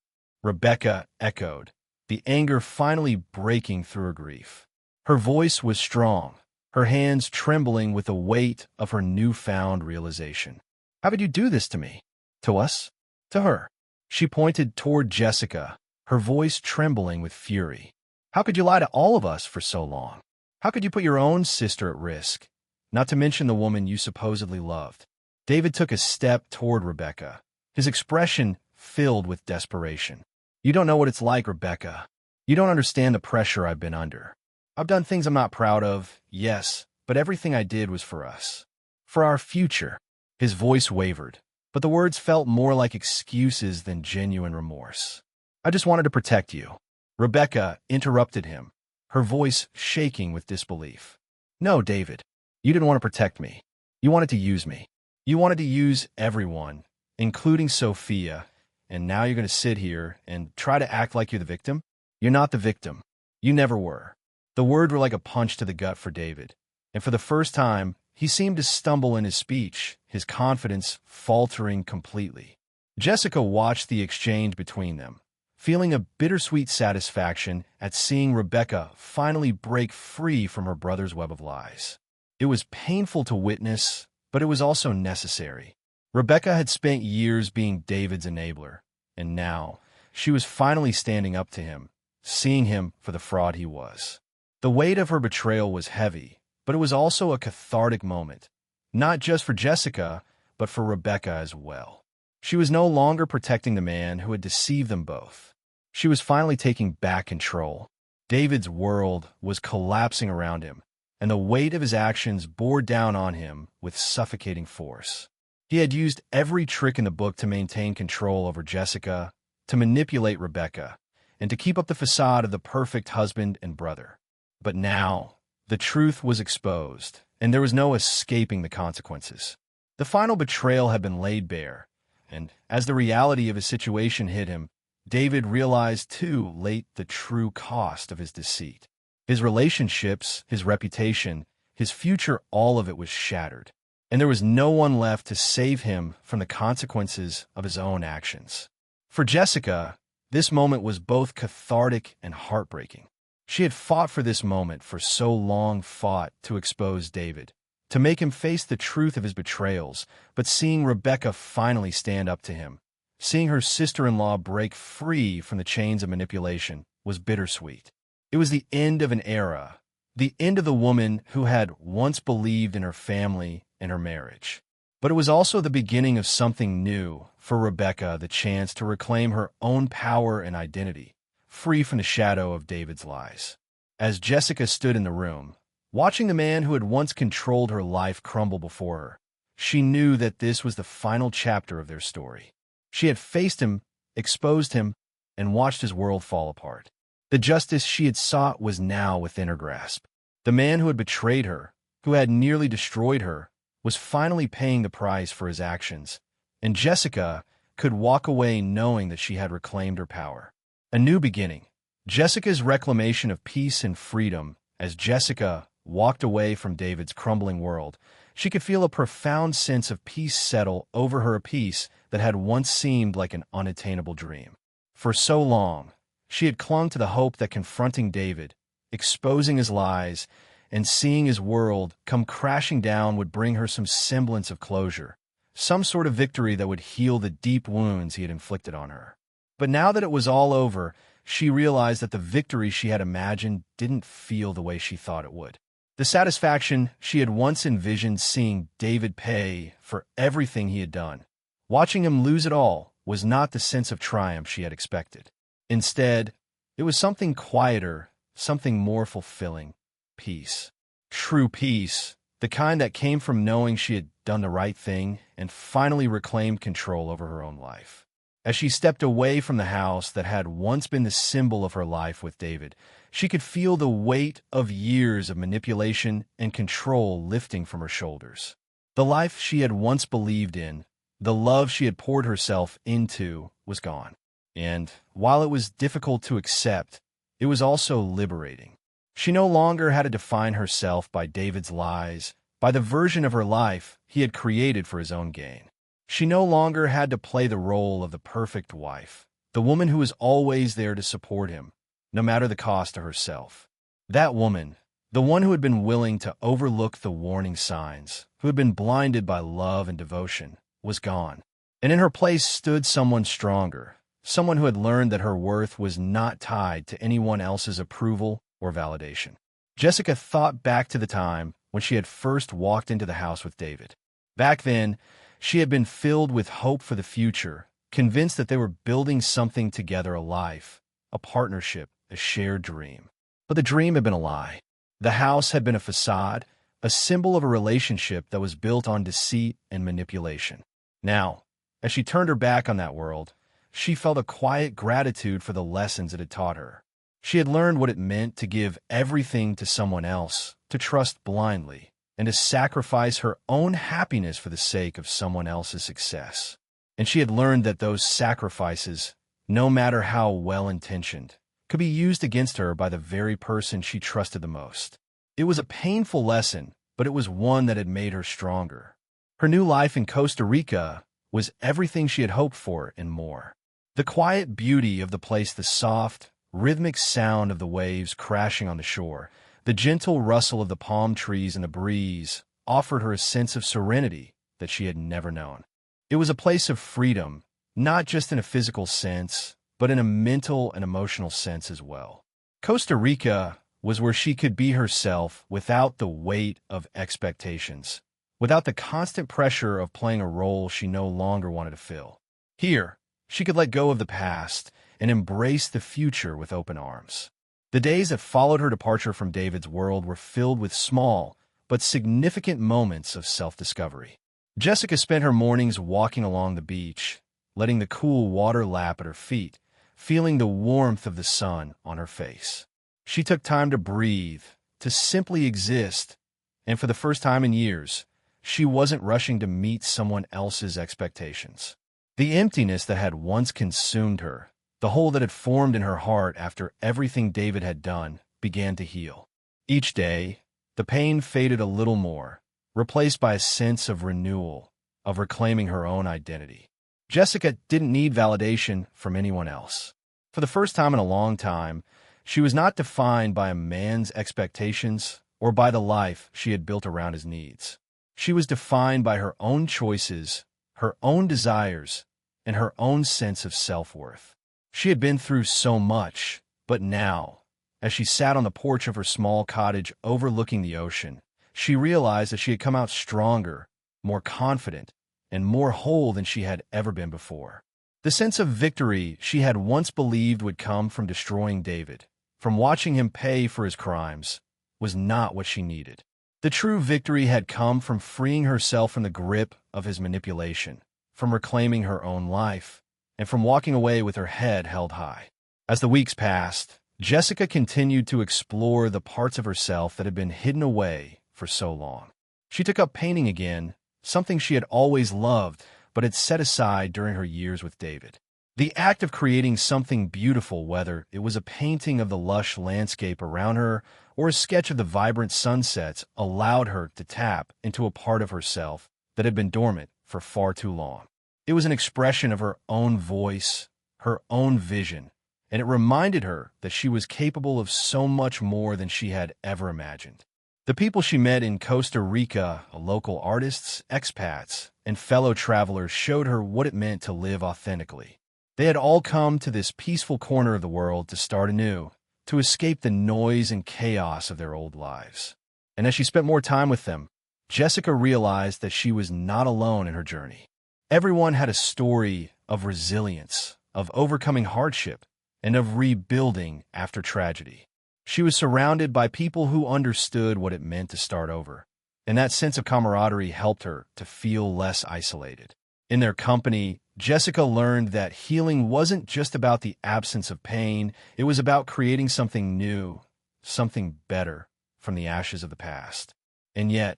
Rebecca echoed, the anger finally breaking through her grief. Her voice was strong, her hands trembling with the weight of her newfound realization. "How could you do this to me? To us? To her?" She pointed toward Jessica, her voice trembling with fury. "How could you lie to all of us for so long? How could you put your own sister at risk, not to mention the woman you supposedly loved?" David took a step toward Rebecca, his expression filled with desperation. "You don't know what it's like, Rebecca. You don't understand the pressure I've been under. I've done things I'm not proud of, yes, but everything I did was for us. For our future." His voice wavered, but the words felt more like excuses than genuine remorse. "I just wanted to protect you." Rebecca interrupted him, her voice shaking with disbelief. "No, David, you didn't want to protect me. You wanted to use me. You wanted to use everyone, including Sophia, and now you're going to sit here and try to act like you're the victim? You're not the victim. You never were." The words were like a punch to the gut for David, and for the first time, he seemed to stumble in his speech, his confidence faltering completely. Jessica watched the exchange between them, feeling a bittersweet satisfaction at seeing Rebecca finally break free from her brother's web of lies. It was painful to witness, but it was also necessary. Rebecca had spent years being David's enabler, and now she was finally standing up to him, seeing him for the fraud he was. The weight of her betrayal was heavy, but it was also a cathartic moment, not just for Jessica, but for Rebecca as well. She was no longer protecting the man who had deceived them both. She was finally taking back control. David's world was collapsing around him, and the weight of his actions bore down on him with suffocating force. He had used every trick in the book to maintain control over Jessica, to manipulate Rebecca, and to keep up the facade of the perfect husband and brother. But now, the truth was exposed, and there was no escaping the consequences. The final betrayal had been laid bare, and as the reality of his situation hit him, David realized too late the true cost of his deceit. His relationships, his reputation, his future, all of it was shattered, and there was no one left to save him from the consequences of his own actions. For Jessica, this moment was both cathartic and heartbreaking. She had fought for this moment for so long, fought to expose David, to make him face the truth of his betrayals, but seeing Rebecca finally stand up to him, seeing her sister-in-law break free from the chains of manipulation, was bittersweet. It was the end of an era, the end of the woman who had once believed in her family and her marriage. But it was also the beginning of something new for Rebecca, the chance to reclaim her own power and identity, free from the shadow of David's lies. As Jessica stood in the room, watching the man who had once controlled her life crumble before her, she knew that this was the final chapter of their story. She had faced him, exposed him, and watched his world fall apart. The justice she had sought was now within her grasp. The man who had betrayed her, who had nearly destroyed her, was finally paying the price for his actions, and Jessica could walk away knowing that she had reclaimed her power. A new beginning. Jessica's reclamation of peace and freedom. As Jessica walked away from David's crumbling world, she could feel a profound sense of peace settle over her, a peace that had once seemed like an unattainable dream. For so long, she had clung to the hope that confronting David, exposing his lies, and seeing his world come crashing down would bring her some semblance of closure, some sort of victory that would heal the deep wounds he had inflicted on her. But now that it was all over, she realized that the victory she had imagined didn't feel the way she thought it would. The satisfaction she had once envisioned seeing David pay for everything he had done, watching him lose it all, was not the sense of triumph she had expected. Instead, it was something quieter, something more fulfilling. Peace. True peace, the kind that came from knowing she had done the right thing and finally reclaimed control over her own life. As she stepped away from the house that had once been the symbol of her life with David, she could feel the weight of years of manipulation and control lifting from her shoulders. The life she had once believed in, the love she had poured herself into, was gone. And while it was difficult to accept, it was also liberating. She no longer had to define herself by David's lies, by the version of her life he had created for his own gain. She no longer had to play the role of the perfect wife, the woman who was always there to support him, no matter the cost to herself. That woman, the one who had been willing to overlook the warning signs, who had been blinded by love and devotion, was gone. And in her place stood someone stronger, someone who had learned that her worth was not tied to anyone else's approval or validation. Jessica thought back to the time when she had first walked into the house with David. Back then, she had been filled with hope for the future, convinced that they were building something together, a life, a partnership, a shared dream. But the dream had been a lie. The house had been a facade, a symbol of a relationship that was built on deceit and manipulation. Now, as she turned her back on that world, she felt a quiet gratitude for the lessons it had taught her. She had learned what it meant to give everything to someone else, to trust blindly, and to sacrifice her own happiness for the sake of someone else's success. And she had learned that those sacrifices, no matter how well-intentioned, could be used against her by the very person she trusted the most. It was a painful lesson, but it was one that had made her stronger. Her new life in Costa Rica was everything she had hoped for and more. The quiet beauty of the place, the soft, rhythmic sound of the waves crashing on the shore, the gentle rustle of the palm trees in the breeze offered her a sense of serenity that she had never known. It was a place of freedom, not just in a physical sense, but in a mental and emotional sense as well. Costa Rica was where she could be herself without the weight of expectations, without the constant pressure of playing a role she no longer wanted to fill. Here, she could let go of the past and embrace the future with open arms. The days that followed her departure from David's world were filled with small but significant moments of self-discovery. Jessica spent her mornings walking along the beach, letting the cool water lap at her feet, feeling the warmth of the sun on her face. She took time to breathe, to simply exist, and for the first time in years, she wasn't rushing to meet someone else's expectations. The emptiness that had once consumed her, the hole that had formed in her heart after everything David had done, began to heal. Each day, the pain faded a little more, replaced by a sense of renewal, of reclaiming her own identity. Jessica didn't need validation from anyone else. For the first time in a long time, she was not defined by a man's expectations or by the life she had built around his needs. She was defined by her own choices, her own desires, and her own sense of self-worth. She had been through so much, but now, as she sat on the porch of her small cottage overlooking the ocean, she realized that she had come out stronger, more confident, and more whole than she had ever been before. The sense of victory she had once believed would come from destroying David, from watching him pay for his crimes, was not what she needed. The true victory had come from freeing herself from the grip of his manipulation, from reclaiming her own life, and from walking away with her head held high. As the weeks passed, Jessica continued to explore the parts of herself that had been hidden away for so long. She took up painting again, something she had always loved but had set aside during her years with David. The act of creating something beautiful, whether it was a painting of the lush landscape around her or a sketch of the vibrant sunsets, allowed her to tap into a part of herself that had been dormant for far too long. It was an expression of her own voice, her own vision, and it reminded her that she was capable of so much more than she had ever imagined. The people she met in Costa Rica, local artists, expats, and fellow travelers showed her what it meant to live authentically. They had all come to this peaceful corner of the world to start anew, to escape the noise and chaos of their old lives. And as she spent more time with them, Jessica realized that she was not alone in her journey. Everyone had a story of resilience, of overcoming hardship, and of rebuilding after tragedy. She was surrounded by people who understood what it meant to start over, and that sense of camaraderie helped her to feel less isolated. In their company, Jessica learned that healing wasn't just about the absence of pain, it was about creating something new, something better from the ashes of the past. And yet,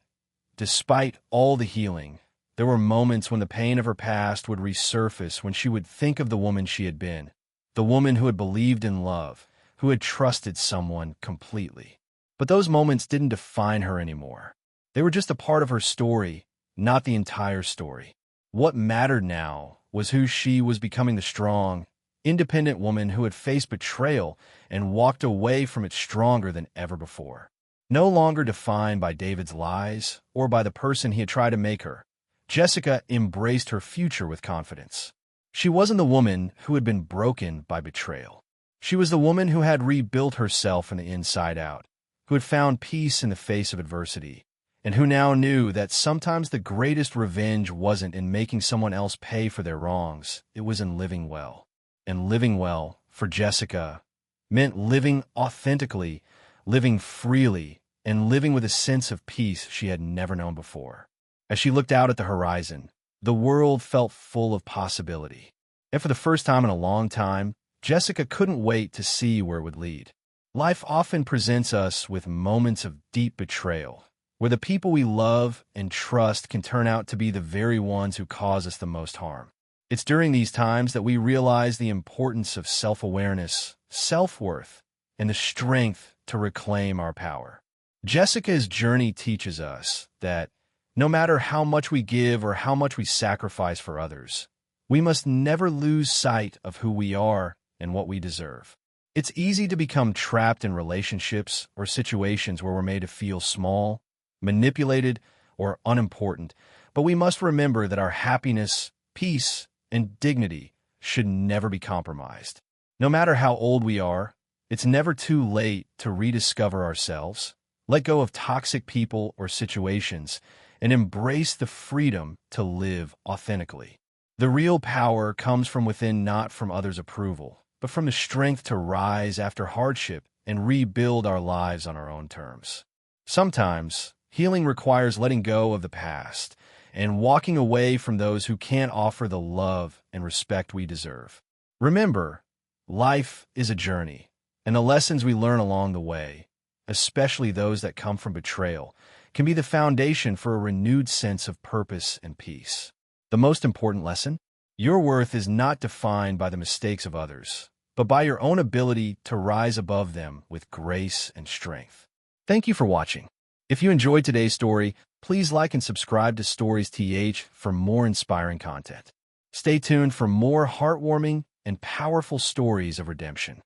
despite all the healing, there were moments when the pain of her past would resurface, when she would think of the woman she had been, the woman who had believed in love, who had trusted someone completely. But those moments didn't define her anymore. They were just a part of her story, not the entire story. What mattered now was who she was becoming, the strong, independent woman who had faced betrayal and walked away from it stronger than ever before. No longer defined by David's lies or by the person he had tried to make her, Jessica embraced her future with confidence. She wasn't the woman who had been broken by betrayal. She was the woman who had rebuilt herself from the inside out, who had found peace in the face of adversity, and who now knew that sometimes the greatest revenge wasn't in making someone else pay for their wrongs, it was in living well. And living well, for Jessica, meant living authentically, living freely, and living with a sense of peace she had never known before. As she looked out at the horizon, the world felt full of possibility. And for the first time in a long time, Jessica couldn't wait to see where it would lead. Life often presents us with moments of deep betrayal, where the people we love and trust can turn out to be the very ones who cause us the most harm. It's during these times that we realize the importance of self-awareness, self-worth, and the strength to reclaim our power. Jessica's journey teaches us that no matter how much we give or how much we sacrifice for others, we must never lose sight of who we are and what we deserve. It's easy to become trapped in relationships or situations where we're made to feel small, manipulated, or unimportant, but we must remember that our happiness, peace, and dignity should never be compromised. No matter how old we are, it's never too late to rediscover ourselves, let go of toxic people or situations, and embrace the freedom to live authentically. The real power comes from within, not from others' approval, but from the strength to rise after hardship and rebuild our lives on our own terms. Sometimes, healing requires letting go of the past and walking away from those who can't offer the love and respect we deserve. Remember, life is a journey, and the lessons we learn along the way, especially those that come from betrayal, can be the foundation for a renewed sense of purpose and peace. The most important lesson? Your worth is not defined by the mistakes of others, but by your own ability to rise above them with grace and strength. Thank you for watching. If you enjoyed today's story, please like and subscribe to Stories TH for more inspiring content. Stay tuned for more heartwarming and powerful stories of redemption.